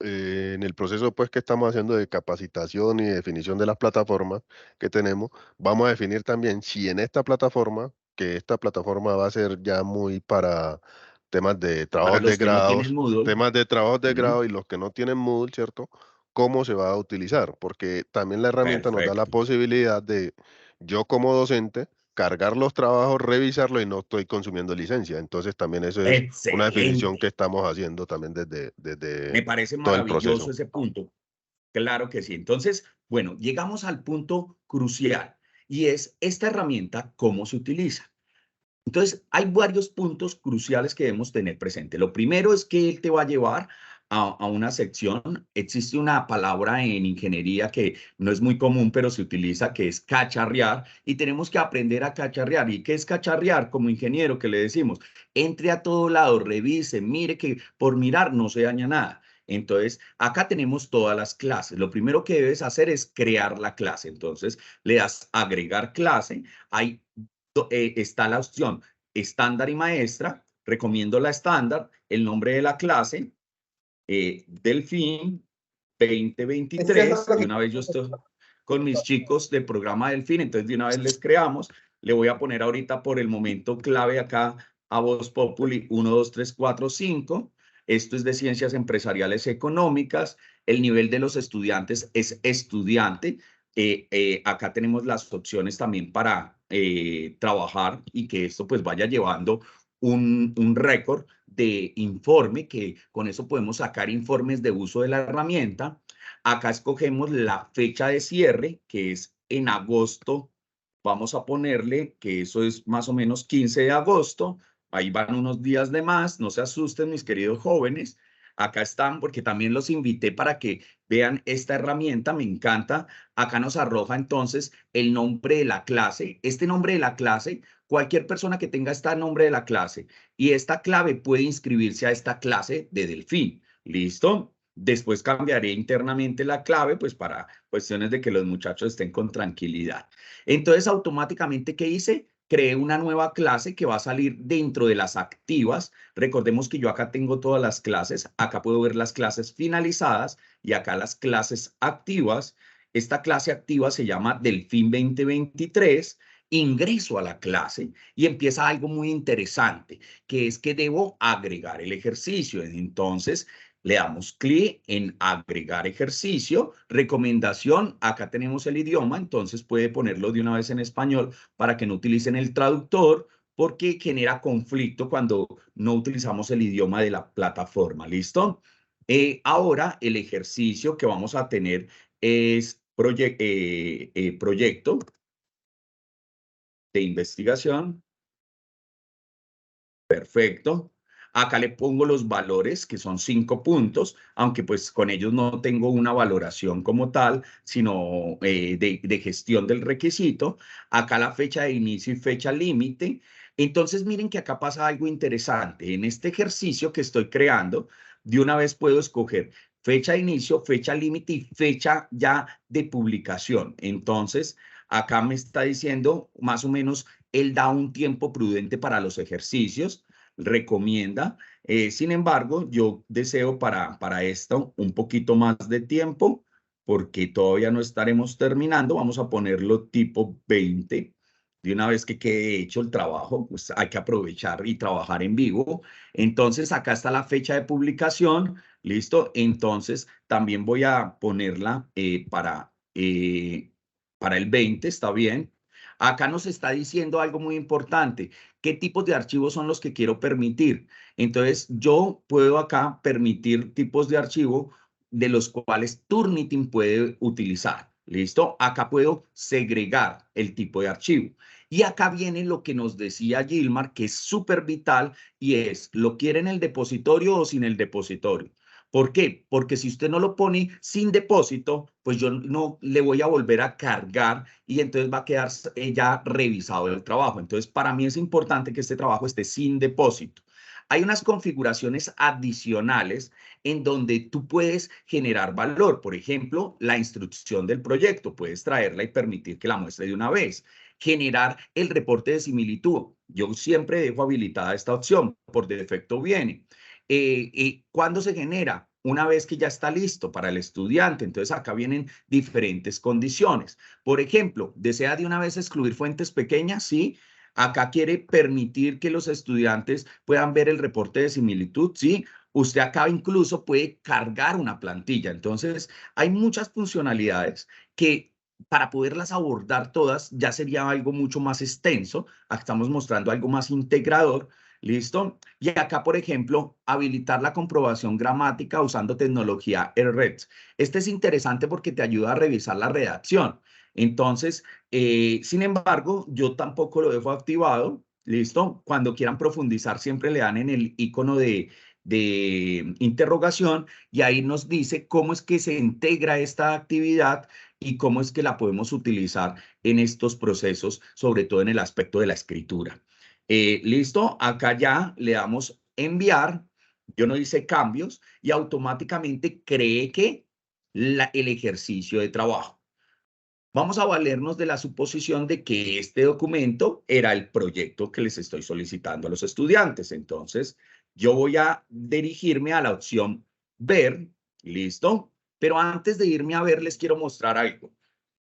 en el proceso pues que estamos haciendo de capacitación y definición de las plataformas que tenemos, vamos a definir también si en esta plataforma, que esta plataforma va a ser ya muy para temas de para trabajos de los que no tienen grados, Moodle. temas de trabajos de Ujú. grado y los que no tienen Moodle, ¿cierto? ¿Cómo se va a utilizar? Porque también la herramienta nos da la Perfecto. posibilidad de yo como docente cargar los trabajos, revisarlo y no estoy consumiendo licencia. Entonces también eso es una definición que Excelente. estamos haciendo también desde Me parece todo el maravilloso proceso. ese punto. Claro que sí. Entonces, bueno, llegamos al punto crucial y es esta herramienta, ¿cómo se utiliza? Entonces, hay varios puntos cruciales que debemos tener presente. Lo primero es que él te va a llevar a una sección. Existe una palabra en ingeniería que no es muy común, pero se utiliza, que es cacharrear, y tenemos que aprender a cacharrear. ¿Y qué es cacharrear? Como ingeniero que le decimos, entre a todo lado, revise, mire que por mirar no se daña nada. Entonces, acá tenemos todas las clases. Lo primero que debes hacer es crear la clase. Entonces, le das agregar clase. Hay está la opción estándar y maestra. Recomiendo la estándar, el nombre de la clase, Delfín 2023. De una vez yo estoy con mis chicos del programa Delfín, entonces de una vez les creamos. Le voy a poner ahorita por el momento clave acá a Voz Populi 1, 2, 3, 4, 5. Esto es de ciencias empresariales económicas. El nivel de los estudiantes es estudiante. Acá tenemos las opciones también para trabajar y que esto pues vaya llevando un récord de informe, que con eso podemos sacar informes de uso de la herramienta. Acá escogemos la fecha de cierre, que es en agosto. Vamos a ponerle que eso es más o menos 15 de agosto. Ahí van unos días de más. No se asusten, mis queridos jóvenes. Acá están, porque también los invité para que vean esta herramienta. Me encanta. Acá nos arroja entonces el nombre de la clase. Este nombre de la clase, cualquier persona que tenga este nombre de la clase y esta clave puede inscribirse a esta clase de Delfín. ¿Listo? Después cambiaré internamente la clave, pues para cuestiones de que los muchachos estén con tranquilidad. Entonces, automáticamente, ¿qué hice? Creé una nueva clase que va a salir dentro de las activas. Recordemos que yo acá tengo todas las clases. Acá puedo ver las clases finalizadas y acá las clases activas. Esta clase activa se llama Delfín 2023. Ingreso a la clase y empieza algo muy interesante, que es que debo agregar el ejercicio. Entonces, le damos clic en agregar ejercicio, recomendación, acá tenemos el idioma, entonces puede ponerlo de una vez en español para que no utilicen el traductor, porque genera conflicto cuando no utilizamos el idioma de la plataforma. ¿Listo? Ahora el ejercicio que vamos a tener es proyecto de investigación. Perfecto. Acá le pongo los valores, que son 5 puntos, aunque pues con ellos no tengo una valoración como tal, sino de gestión del requisito. Acá la fecha de inicio y fecha límite. Entonces miren que acá pasa algo interesante. En este ejercicio que estoy creando, de una vez puedo escoger fecha de inicio, fecha límite y fecha ya de publicación. Entonces, acá me está diciendo más o menos, él da un tiempo prudente para los ejercicios, recomienda. Sin embargo, yo deseo para esto un poquito más de tiempo, porque todavía no estaremos terminando. Vamos a ponerlo tipo 20. De una vez que quede hecho el trabajo, pues hay que aprovechar y trabajar en vivo. Entonces, acá está la fecha de publicación, ¿listo? Entonces, también voy a ponerla para el 20, ¿está bien? Acá nos está diciendo algo muy importante. ¿Qué tipos de archivos son los que quiero permitir? Entonces, yo puedo acá permitir tipos de archivo de los cuales Turnitin puede utilizar. ¿Listo? Acá puedo segregar el tipo de archivo. Y acá viene lo que nos decía Gilmar, que es súper vital, y es, ¿lo quiere en el depositorio o sin el depositorio? ¿Por qué? Porque si usted no lo pone sin depósito, pues yo no le voy a volver a cargar y entonces va a quedar ya revisado el trabajo. Entonces, para mí es importante que este trabajo esté sin depósito. Hay unas configuraciones adicionales en donde tú puedes generar valor. Por ejemplo, la instrucción del proyecto. Puedes traerla y permitir que la muestre de una vez. Generar el reporte de similitud. Yo siempre dejo habilitada esta opción. Por defecto viene. ¿Cuándo se genera? Una vez que ya está listo para el estudiante. Entonces acá vienen diferentes condiciones. Por ejemplo, ¿desea de una vez excluir fuentes pequeñas? Sí. Acá quiere permitir que los estudiantes puedan ver el reporte de similitud, ¿sí? Usted acá incluso puede cargar una plantilla. Entonces, hay muchas funcionalidades que para poderlas abordar todas ya sería algo mucho más extenso. Acá estamos mostrando algo más integrador. ¿Listo? Y acá, por ejemplo, habilitar la comprobación gramática usando tecnología REDS. Este es interesante porque te ayuda a revisar la redacción. Entonces, sin embargo, yo tampoco lo dejo activado. ¿Listo? Cuando quieran profundizar, siempre le dan en el icono de interrogación y ahí nos dice cómo es que se integra esta actividad y cómo es que la podemos utilizar en estos procesos, sobre todo en el aspecto de la escritura. ¿Listo? Acá ya le damos enviar. Yo no hice cambios y automáticamente cree que el ejercicio de trabajo. Vamos a valernos de la suposición de que este documento era el proyecto que les estoy solicitando a los estudiantes. Entonces, yo voy a dirigirme a la opción ver, ¿listo? Pero antes de irme a ver, les quiero mostrar algo.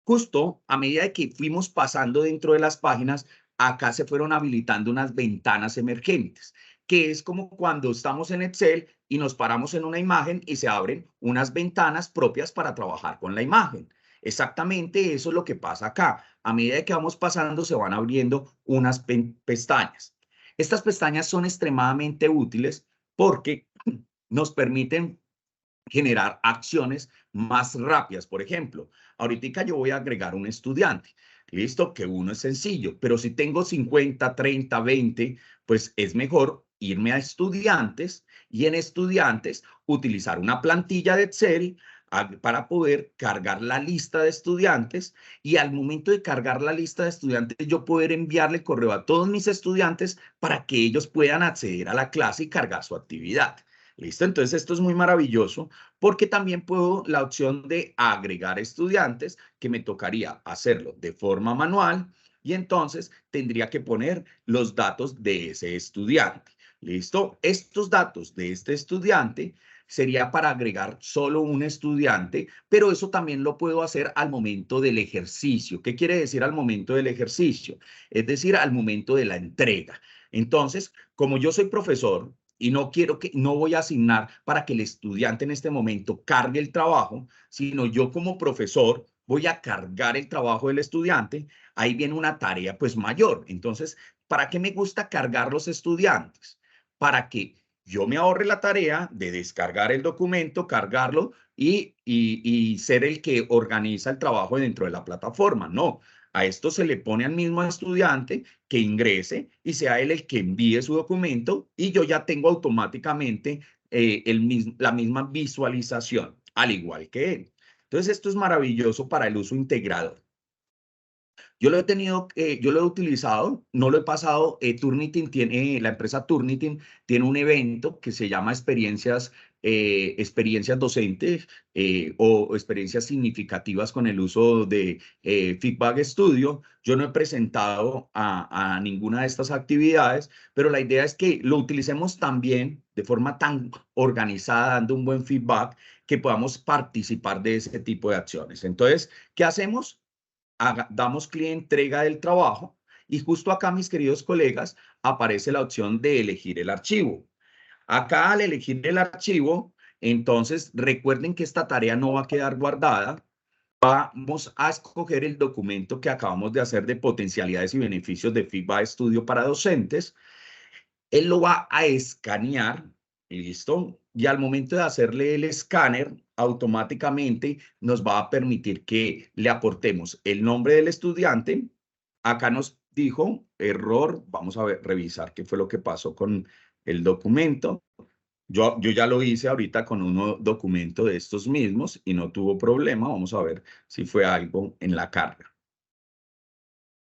Justo a medida que fuimos pasando dentro de las páginas, acá se fueron habilitando unas ventanas emergentes, que es como cuando estamos en Excel y nos paramos en una imagen y se abren unas ventanas propias para trabajar con la imagen. Exactamente eso es lo que pasa acá. A medida que vamos pasando, se van abriendo unas pestañas. Estas pestañas son extremadamente útiles porque nos permiten generar acciones más rápidas. Por ejemplo, ahorita yo voy a agregar un estudiante. Listo, que uno es sencillo, pero si tengo 50, 30, 20, pues es mejor irme a estudiantes y en estudiantes utilizar una plantilla de Excel para poder cargar la lista de estudiantes y al momento de cargar la lista de estudiantes yo poder enviarle correo a todos mis estudiantes para que ellos puedan acceder a la clase y cargar su actividad. ¿Listo? Entonces esto es muy maravilloso porque también puedo la opción de agregar estudiantes que me tocaría hacerlo de forma manual y entonces tendría que poner los datos de ese estudiante. ¿Listo? Estos datos de este estudiante sería para agregar solo un estudiante, pero eso también lo puedo hacer al momento del ejercicio. ¿Qué quiere decir al momento del ejercicio? Es decir, al momento de la entrega. Entonces, como yo soy profesor y no voy a asignar para que el estudiante en este momento cargue el trabajo, sino yo como profesor voy a cargar el trabajo del estudiante, ahí viene una tarea pues mayor. Entonces, ¿para qué me gusta cargar los estudiantes? Para que yo me ahorre la tarea de descargar el documento, cargarlo y ser el que organiza el trabajo dentro de la plataforma. No, a esto se le pone al mismo estudiante que ingrese y sea él el que envíe su documento y yo ya tengo automáticamente la misma visualización, al igual que él. Entonces, esto es maravilloso para el uso integrador. Yo lo he utilizado, no lo he pasado. Turnitin la empresa Turnitin tiene un evento que se llama experiencias docentes o experiencias significativas con el uso de Feedback Studio. Yo no he presentado a ninguna de estas actividades, pero la idea es que lo utilicemos también de forma tan organizada, dando un buen feedback, que podamos participar de ese tipo de acciones. Entonces, ¿qué hacemos? Damos clic en entrega del trabajo Y justo acá, mis queridos colegas, aparece la opción de elegir el archivo. Acá al elegir el archivo, entonces recuerden que esta tarea no va a quedar guardada. Vamos a escoger el documento que acabamos de hacer de potencialidades y beneficios de FIBA Studio para docentes. Él lo va a escanear, ¿listo? Y al momento de hacerle el escáner, automáticamente nos va a permitir que le aportemos el nombre del estudiante. Acá nos dijo error. Vamos a ver, revisar qué fue lo que pasó con el documento. Yo ya lo hice ahorita con un documento de estos mismos y no tuvo problema. Vamos a ver si fue algo en la carga.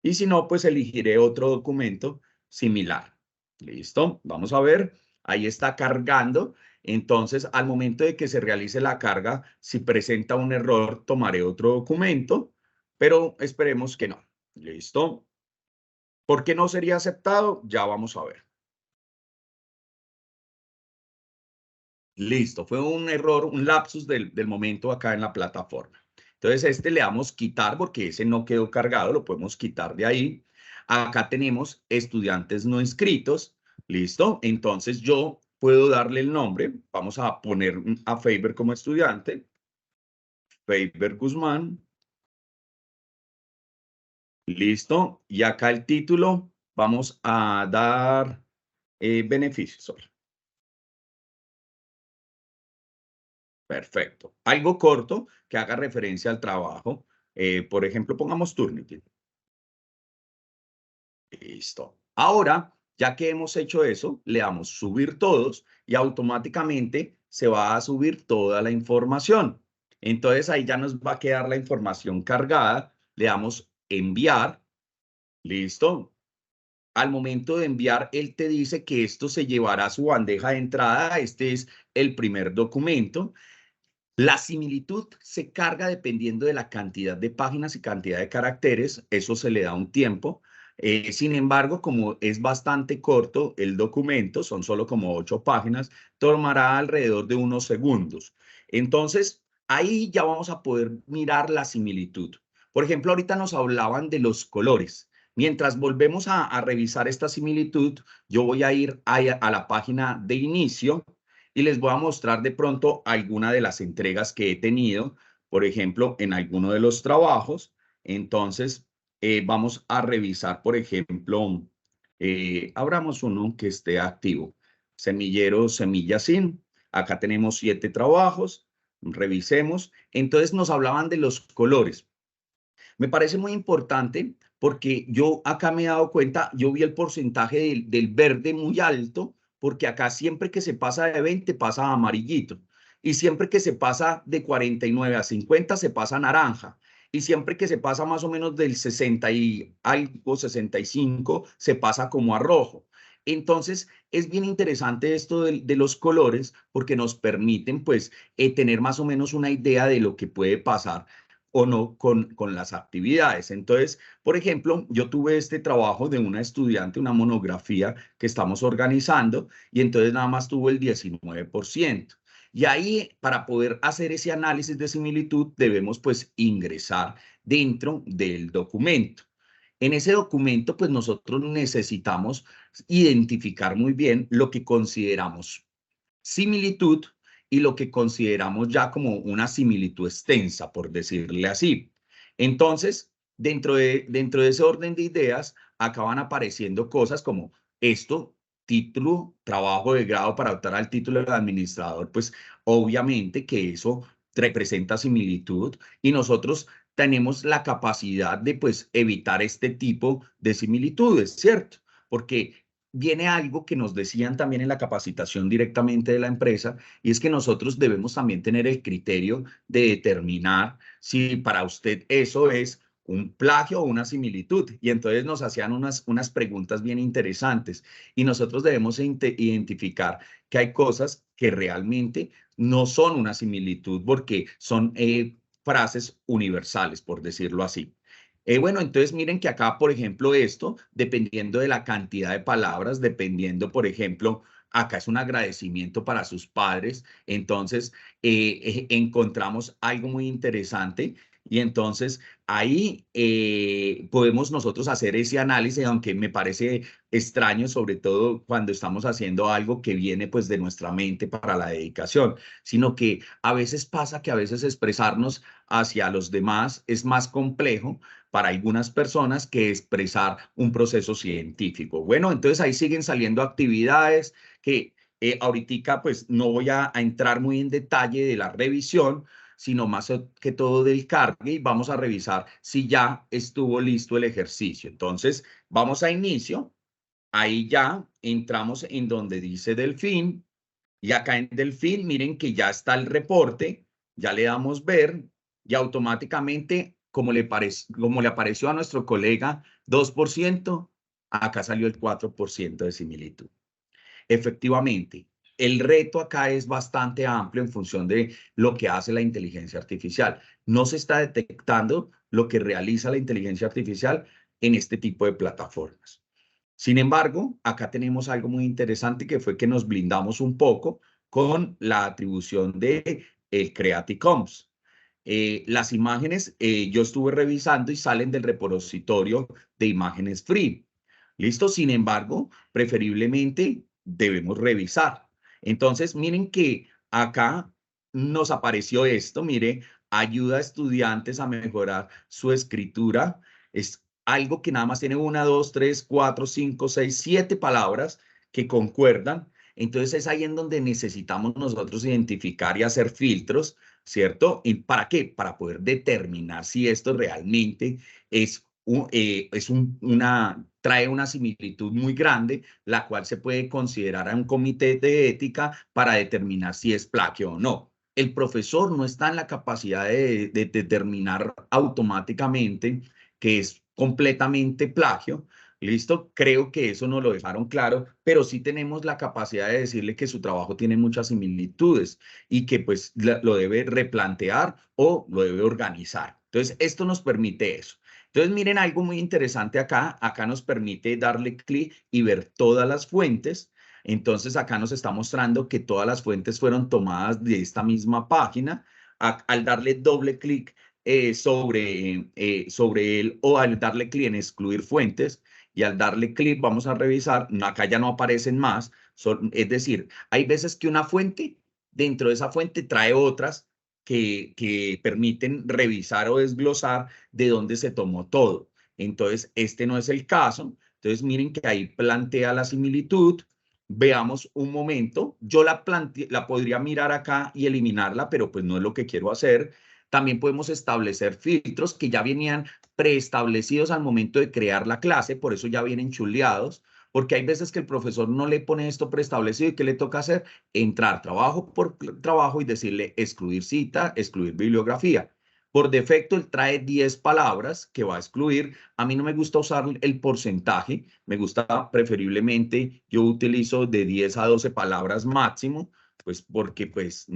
Y si no, pues elegiré otro documento similar. ¿Listo? Vamos a ver. Ahí está cargando. Entonces, al momento de que se realice la carga, si presenta un error, tomaré otro documento, pero esperemos que no. ¿Listo? ¿Por qué no sería aceptado? Ya vamos a ver. Listo, fue un error, un lapsus del momento acá en la plataforma. Entonces, le damos quitar porque ese no quedó cargado, lo podemos quitar de ahí. Acá tenemos estudiantes no inscritos, ¿listo? Entonces, yo puedo darle el nombre. Vamos a poner a Faber como estudiante. Faber Guzmán. Listo. Y acá el título, vamos a dar beneficios. Perfecto. Algo corto que haga referencia al trabajo. Por ejemplo, pongamos Turnitin. Listo. Ahora, ya que hemos hecho eso, le damos subir todos y automáticamente se va a subir toda la información. Entonces, ahí ya nos va a quedar la información cargada. Le damos enviar. Listo. Al momento de enviar, él te dice que esto se llevará a su bandeja de entrada. Este es el primer documento. La similitud se carga dependiendo de la cantidad de páginas y cantidad de caracteres. Eso se le da un tiempo. Sin embargo, como es bastante corto el documento, son solo como 8 páginas, tomará alrededor de unos segundos. Entonces, ahí ya vamos a poder mirar la similitud. Por ejemplo, ahorita nos hablaban de los colores. Mientras volvemos a revisar esta similitud, yo voy a ir a la página de inicio y les voy a mostrar de pronto alguna de las entregas que he tenido, por ejemplo, en alguno de los trabajos. Entonces, vamos a revisar, por ejemplo, abramos uno que esté activo. Semillero, semilla sin. Acá tenemos 7 trabajos. Revisemos. Entonces, nos hablaban de los colores. Me parece muy importante porque yo acá me he dado cuenta, yo vi el porcentaje del verde muy alto, porque acá siempre que se pasa de 20 pasa a amarillito, y siempre que se pasa de 49 a 50 se pasa a naranja, y siempre que se pasa más o menos del 60 y algo, 65, se pasa como a rojo. Entonces, es bien interesante esto de los colores porque nos permiten pues tener más o menos una idea de lo que puede pasar o no con las actividades. Entonces, por ejemplo, yo tuve este trabajo de una estudiante, una monografía que estamos organizando, y entonces nada más tuvo el 19%. Y ahí, para poder hacer ese análisis de similitud, debemos pues ingresar dentro del documento. En ese documento, pues nosotros necesitamos identificar muy bien lo que consideramos similitud y lo que consideramos ya como una similitud extensa, por decirle así. Entonces, dentro de ese orden de ideas, acaban apareciendo cosas como esto, título, trabajo de grado para optar al título de administrador, pues obviamente que eso representa similitud y nosotros tenemos la capacidad de pues evitar este tipo de similitudes, ¿cierto? Porque viene algo que nos decían también en la capacitación directamente de la empresa, y es que nosotros debemos también tener el criterio de determinar si para usted eso es un plagio o una similitud. Y entonces nos hacían unas preguntas bien interesantes y nosotros debemos identificar que hay cosas que realmente no son una similitud porque son frases universales, por decirlo así. Bueno, entonces miren que acá, por ejemplo, esto, dependiendo de la cantidad de palabras, dependiendo, por ejemplo, acá es un agradecimiento para sus padres, entonces encontramos algo muy interesante Y entonces ahí podemos nosotros hacer ese análisis, aunque me parece extraño, sobre todo cuando estamos haciendo algo que viene pues de nuestra mente para la dedicación, sino que a veces pasa que a veces expresarnos hacia los demás es más complejo para algunas personas que expresar un proceso científico. Bueno, entonces ahí siguen saliendo actividades que ahorita pues no voy a entrar muy en detalle de la revisión, sino más que todo del cargue, y vamos a revisar si ya estuvo listo el ejercicio. Entonces, vamos a inicio, ahí ya entramos en donde dice Delfín, y acá en Delfín, miren que ya está el reporte, ya le damos ver, y automáticamente, como le apareció a nuestro colega 2%, acá salió el 4% de similitud. Efectivamente, el reto acá es bastante amplio en función de lo que hace la inteligencia artificial. No se está detectando lo que realiza la inteligencia artificial en este tipo de plataformas. Sin embargo, acá tenemos algo muy interesante, que fue que nos blindamos un poco con la atribución de el Creative Commons. Las imágenes yo estuve revisando y salen del repositorio de imágenes free. ¿Listo? Sin embargo, preferiblemente debemos revisar. Entonces, miren que acá nos apareció esto, mire, ayuda a estudiantes a mejorar su escritura. Es algo que nada más tiene 1, 2, 3, 4, 5, 6, 7 palabras que concuerdan. Entonces es ahí en donde necesitamos nosotros identificar y hacer filtros, ¿cierto? ¿Y para qué? Para poder determinar si esto realmente trae una similitud muy grande, la cual se puede considerar a un comité de ética para determinar si es plagio o no. El profesor no está en la capacidad de determinar automáticamente que es completamente plagio. ¿Listo? Creo que eso nos lo dejaron claro, pero sí tenemos la capacidad de decirle que su trabajo tiene muchas similitudes y que pues lo debe replantear o lo debe organizar. Entonces, esto nos permite eso. Entonces, miren algo muy interesante acá. Acá nos permite darle clic y ver todas las fuentes. Entonces, acá nos está mostrando que todas las fuentes fueron tomadas de esta misma página. Al darle doble clic sobre él, o al darle clic en excluir fuentes, y al darle clic vamos a revisar, acá ya no aparecen más, es decir, hay veces que una fuente, dentro de esa fuente trae otras que permiten revisar o desglosar de dónde se tomó todo. Entonces, este no es el caso. Entonces, miren que ahí plantea la similitud. Veamos un momento. Yo la podría mirar acá y eliminarla, pero pues no es lo que quiero hacer. También podemos establecer filtros que ya venían preestablecidos al momento de crear la clase, por eso ya vienen chuleados, porque hay veces que el profesor no le pone esto preestablecido y ¿qué le toca hacer? Entrar trabajo por trabajo y decirle excluir cita, excluir bibliografía. Por defecto, él trae 10 palabras que va a excluir. A mí no me gusta usar el porcentaje, me gusta preferiblemente, yo utilizo de 10 a 12 palabras máximo, pues porque pues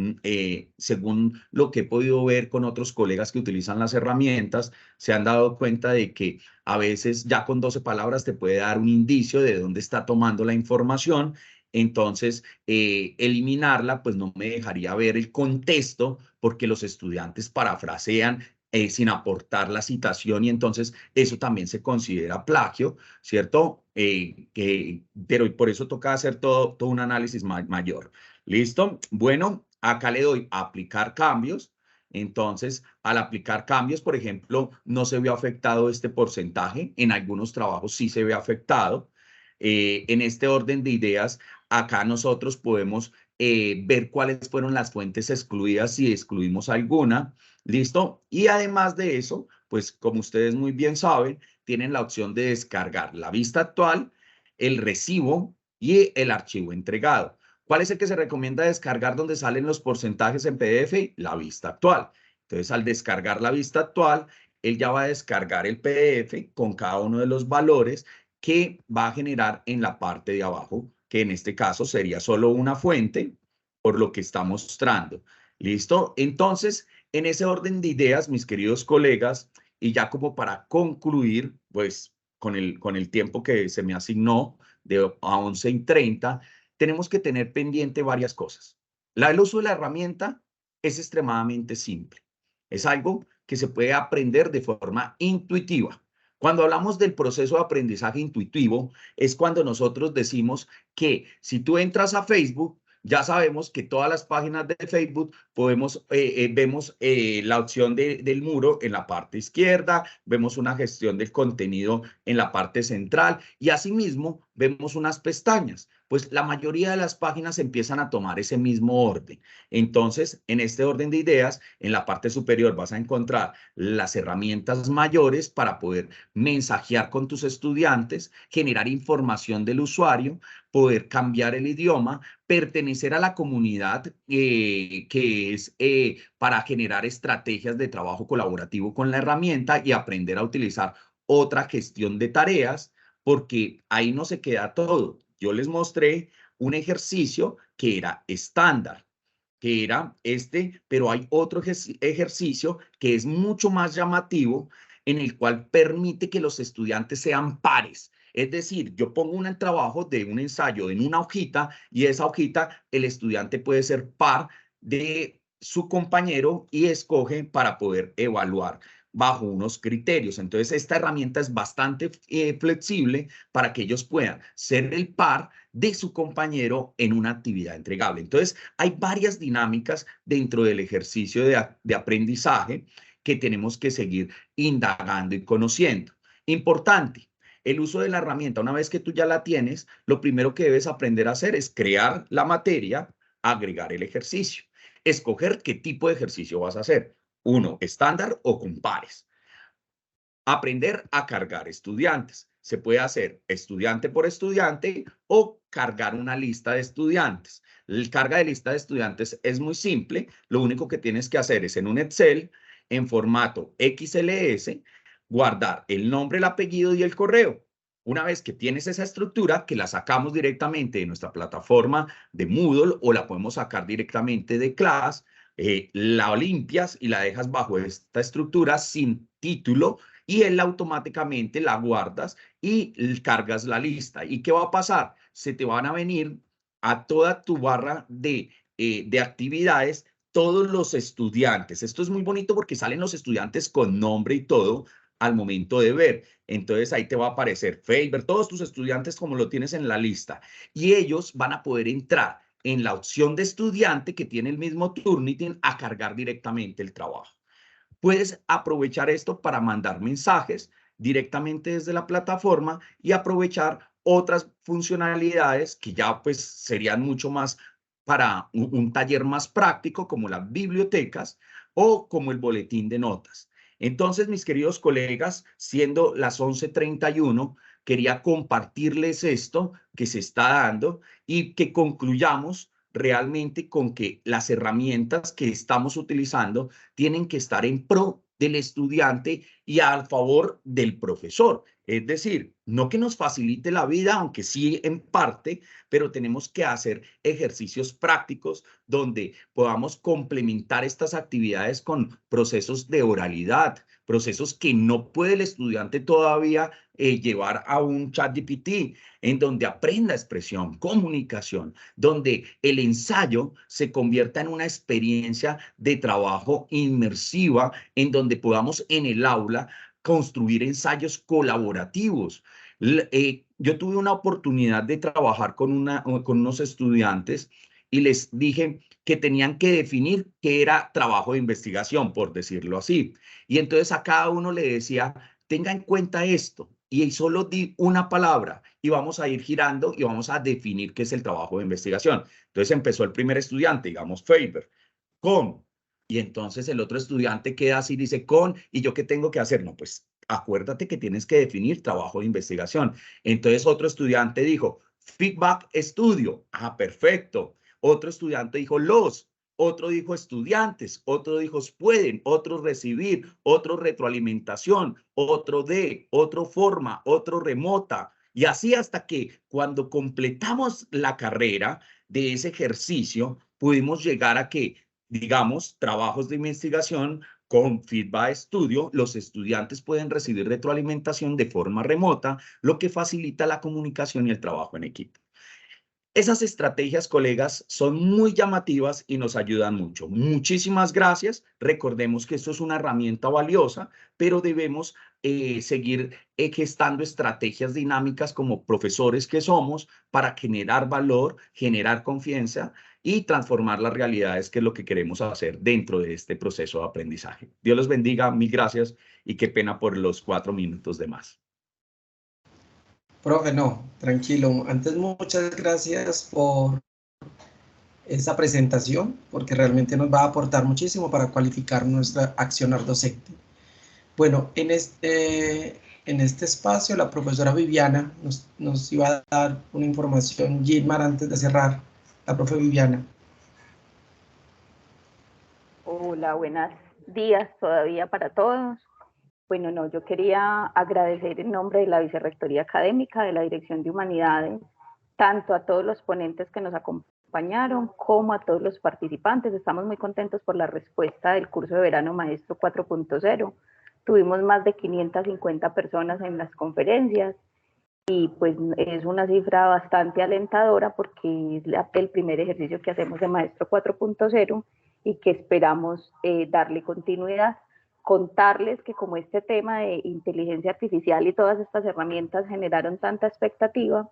según lo que he podido ver con otros colegas que utilizan las herramientas, se han dado cuenta de que a veces ya con 12 palabras te puede dar un indicio de dónde está tomando la información. Entonces, eliminarla pues no me dejaría ver el contexto, porque los estudiantes parafrasean sin aportar la citación, y entonces eso también se considera plagio, ¿cierto? Pero por eso toca hacer todo un análisis mayor. ¿Listo? Bueno, acá le doy aplicar cambios. Entonces, al aplicar cambios, por ejemplo, no se ve afectado este porcentaje. En algunos trabajos sí se ve afectado. En este orden de ideas, acá nosotros podemos ver cuáles fueron las fuentes excluidas, si excluimos alguna. ¿Listo? Y además de eso, pues como ustedes muy bien saben, tienen la opción de descargar la vista actual, el recibo y el archivo entregado. ¿Cuál es el que se recomienda descargar donde salen los porcentajes en PDF? La vista actual. Entonces, al descargar la vista actual, él ya va a descargar el PDF con cada uno de los valores que va a generar en la parte de abajo, que en este caso sería solo una fuente, por lo que está mostrando. ¿Listo? Entonces, en ese orden de ideas, mis queridos colegas, y ya como para concluir, pues con el tiempo que se me asignó de a 11:30, tenemos que tener pendiente varias cosas. El uso de la herramienta es extremadamente simple. Es algo que se puede aprender de forma intuitiva. Cuando hablamos del proceso de aprendizaje intuitivo, es cuando nosotros decimos que si tú entras a Facebook, ya sabemos que todas las páginas de Facebook vemos la opción del muro en la parte izquierda, vemos una gestión del contenido en la parte central y asimismo vemos unas pestañas. Pues la mayoría de las páginas empiezan a tomar ese mismo orden. Entonces, en este orden de ideas, en la parte superior vas a encontrar las herramientas mayores para poder mensajear con tus estudiantes, generar información del usuario, poder cambiar el idioma, pertenecer a la comunidad que es para generar estrategias de trabajo colaborativo con la herramienta y aprender a utilizar otra gestión de tareas, porque ahí no se queda todo. Yo les mostré un ejercicio que era estándar, que era pero hay otro ejercicio que es mucho más llamativo, en el cual permite que los estudiantes sean pares. Es decir, yo pongo un trabajo de un ensayo en una hojita y esa hojita el estudiante puede ser par de su compañero y escoge para poder evaluar bajo unos criterios. Entonces, esta herramienta es bastante flexible para que ellos puedan ser el par de su compañero en una actividad entregable. Entonces, hay varias dinámicas dentro del ejercicio de aprendizaje que tenemos que seguir indagando y conociendo. Importante, el uso de la herramienta. Una vez que tú ya la tienes, lo primero que debes aprender a hacer es crear la materia, agregar el ejercicio, escoger qué tipo de ejercicio vas a hacer. Uno, estándar o con pares. Aprender a cargar estudiantes. Se puede hacer estudiante por estudiante o cargar una lista de estudiantes. El carga de lista de estudiantes es muy simple. Lo único que tienes que hacer es en un Excel, en formato XLS, guardar el nombre, el apellido y el correo. Una vez que tienes esa estructura, que la sacamos directamente de nuestra plataforma de Moodle o la podemos sacar directamente de Class, la limpias y la dejas bajo esta estructura sin título y él automáticamente la guardas y cargas la lista. ¿Y qué va a pasar? Se te van a venir a toda tu barra de actividades todos los estudiantes. Esto es muy bonito porque salen los estudiantes con nombre y todo al momento de ver. Entonces ahí te va a aparecer Faber, todos tus estudiantes como lo tienes en la lista y ellos van a poder entrar en la opción de estudiante que tiene el mismo Turnitin a cargar directamente el trabajo. Puedes aprovechar esto para mandar mensajes directamente desde la plataforma y aprovechar otras funcionalidades que ya pues serían mucho más para un taller más práctico como las bibliotecas o como el boletín de notas. Entonces, mis queridos colegas, siendo las 11:31, quería compartirles esto que se está dando y que concluyamos realmente con que las herramientas que estamos utilizando tienen que estar en pro del estudiante y a favor del profesor. Es decir, no que nos facilite la vida, aunque sí en parte, pero tenemos que hacer ejercicios prácticos donde podamos complementar estas actividades con procesos de oralidad, procesos que no puede el estudiante todavía llevar a un ChatGPT, en donde aprenda expresión, comunicación, donde el ensayo se convierta en una experiencia de trabajo inmersiva, en donde podamos en el aula construir ensayos colaborativos. Yo tuve una oportunidad de trabajar con unos estudiantes y les dije que tenían que definir qué era trabajo de investigación, por decirlo así. Y entonces a cada uno le decía, tenga en cuenta esto, y solo di una palabra y vamos a ir girando y vamos a definir qué es el trabajo de investigación. Entonces empezó el primer estudiante, digamos Faber, con, y entonces el otro estudiante queda así, dice con, ¿y yo qué tengo que hacer? No, pues acuérdate que tienes que definir trabajo de investigación. Entonces otro estudiante dijo, feedback estudio. Ah, perfecto. Otro estudiante dijo los, otro dijo estudiantes, otro dijo pueden, otro recibir, otro retroalimentación, otro de, otro forma, otro remota. Y así hasta que cuando completamos la carrera de ese ejercicio, pudimos llegar a que, digamos, trabajos de investigación con Feedback Studio, los estudiantes pueden recibir retroalimentación de forma remota, lo que facilita la comunicación y el trabajo en equipo. Esas estrategias, colegas, son muy llamativas y nos ayudan mucho. Muchísimas gracias. Recordemos que esto es una herramienta valiosa, pero debemos seguir gestando estrategias dinámicas como profesores que somos para generar valor, generar confianza y transformar las realidades, que es lo que queremos hacer dentro de este proceso de aprendizaje. Dios los bendiga, mil gracias y qué pena por los 4 minutos de más. Profe, no, tranquilo. Antes, muchas gracias por esa presentación, porque realmente nos va a aportar muchísimo para cualificar nuestra accionar docente. Bueno, en este espacio la profesora Viviana nos iba a dar una información. Gilmar, antes de cerrar, la profe Viviana. Hola, buenos días todavía para todos. Bueno, no, yo quería agradecer en nombre de la Vicerrectoría Académica, de la Dirección de Humanidades, tanto a todos los ponentes que nos acompañaron, como a todos los participantes. Estamos muy contentos por la respuesta del curso de verano Maestro 4.0. Tuvimos más de 550 personas en las conferencias y pues es una cifra bastante alentadora porque es el primer ejercicio que hacemos de Maestro 4.0 y que esperamos darle continuidad. Contarles que como este tema de inteligencia artificial y todas estas herramientas generaron tanta expectativa,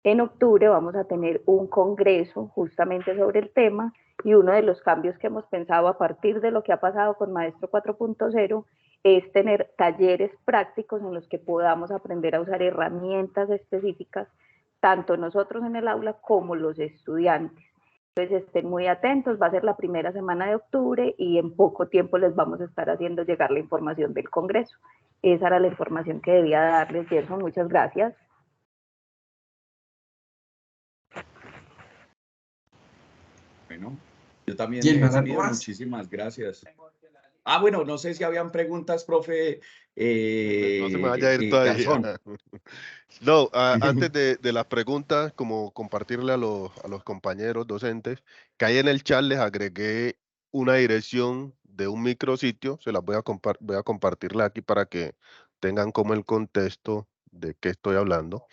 en octubre vamos a tener un congreso justamente sobre el tema, y uno de los cambios que hemos pensado a partir de lo que ha pasado con Maestro 4.0 es tener talleres prácticos en los que podamos aprender a usar herramientas específicas, tanto nosotros en el aula como los estudiantes. Entonces estén muy atentos, va a ser la primera semana de octubre y en poco tiempo les vamos a estar haciendo llegar la información del Congreso. Esa era la información que debía darles, Gerson. Muchas gracias. Bueno, yo también me despido. Muchísimas gracias. Bueno, no sé si habían preguntas, profe. No se me vaya a ir todavía. No, antes de las preguntas, como compartirle a los compañeros docentes, que ahí en el chat les agregué una dirección de un micrositio, se las voy a compartirla aquí para que tengan como el contexto de qué estoy hablando.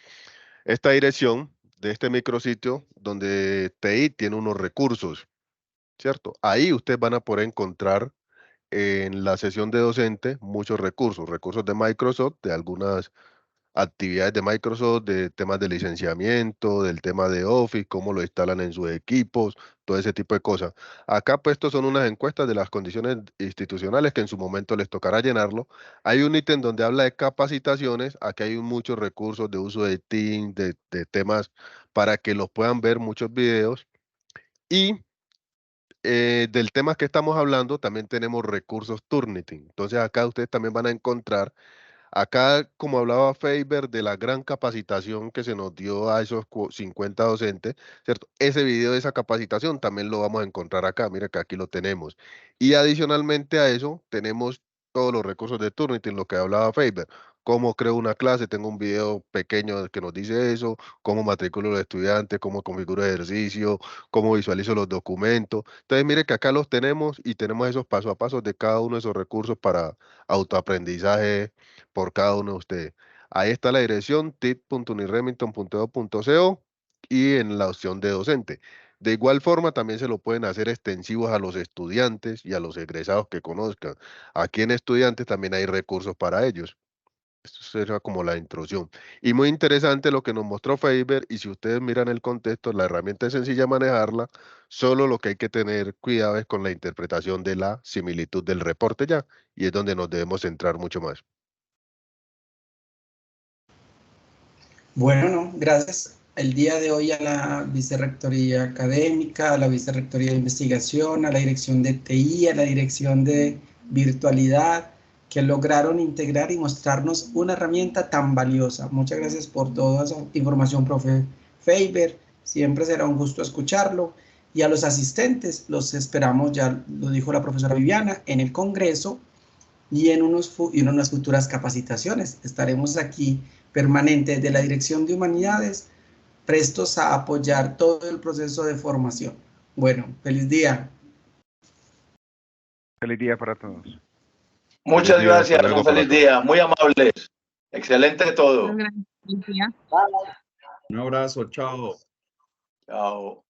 Esta dirección de este micrositio, donde TI tiene unos recursos, ¿cierto? Ahí ustedes van a poder encontrar en la sesión de docente muchos recursos de Microsoft, de algunas actividades de Microsoft, de temas de licenciamiento, del tema de Office, cómo lo instalan en sus equipos, todo ese tipo de cosas. Acá pues estos son unas encuestas de las condiciones institucionales que en su momento les tocará llenarlo. Hay un ítem donde habla de capacitaciones, aquí hay muchos recursos de uso de Teams, de temas para que los puedan ver, muchos videos. Y del tema que estamos hablando, también tenemos recursos Turnitin. Entonces acá ustedes también van a encontrar, acá como hablaba Faber de la gran capacitación que se nos dio a esos 50 docentes, ¿cierto? Ese video de esa capacitación también lo vamos a encontrar acá, mira que aquí lo tenemos. Y adicionalmente a eso, tenemos todos los recursos de Turnitin, lo que hablaba Faber. Cómo creo una clase, tengo un video pequeño que nos dice eso, cómo matriculo a los estudiantes, cómo configuro ejercicio, cómo visualizo los documentos. Entonces, mire que acá los tenemos y tenemos esos paso a paso de cada uno de esos recursos para autoaprendizaje por cada uno de ustedes. Ahí está la dirección tit.uniremington.edu.co y en la opción de docente. De igual forma, también se lo pueden hacer extensivos a los estudiantes y a los egresados que conozcan. Aquí en estudiantes también hay recursos para ellos. Esto será como la introducción. Y muy interesante lo que nos mostró Faber, y si ustedes miran el contexto, la herramienta es sencilla manejarla, solo lo que hay que tener cuidado es con la interpretación de la similitud del reporte ya, y es donde nos debemos centrar mucho más. Bueno, gracias el día de hoy a la Vicerrectoría Académica, a la Vicerrectoría de Investigación, a la Dirección de TI, a la Dirección de Virtualidad, que lograron integrar y mostrarnos una herramienta tan valiosa. Muchas gracias por toda esa información, profe Faber. Siempre será un gusto escucharlo. Y a los asistentes, los esperamos, ya lo dijo la profesora Viviana, en el Congreso y en unas futuras capacitaciones. Estaremos aquí permanentes de la Dirección de Humanidades, prestos a apoyar todo el proceso de formación. Bueno, feliz día. Feliz día para todos. Muchas gracias, un feliz día, muy amables. Excelente todo. Un abrazo, chao. Chao.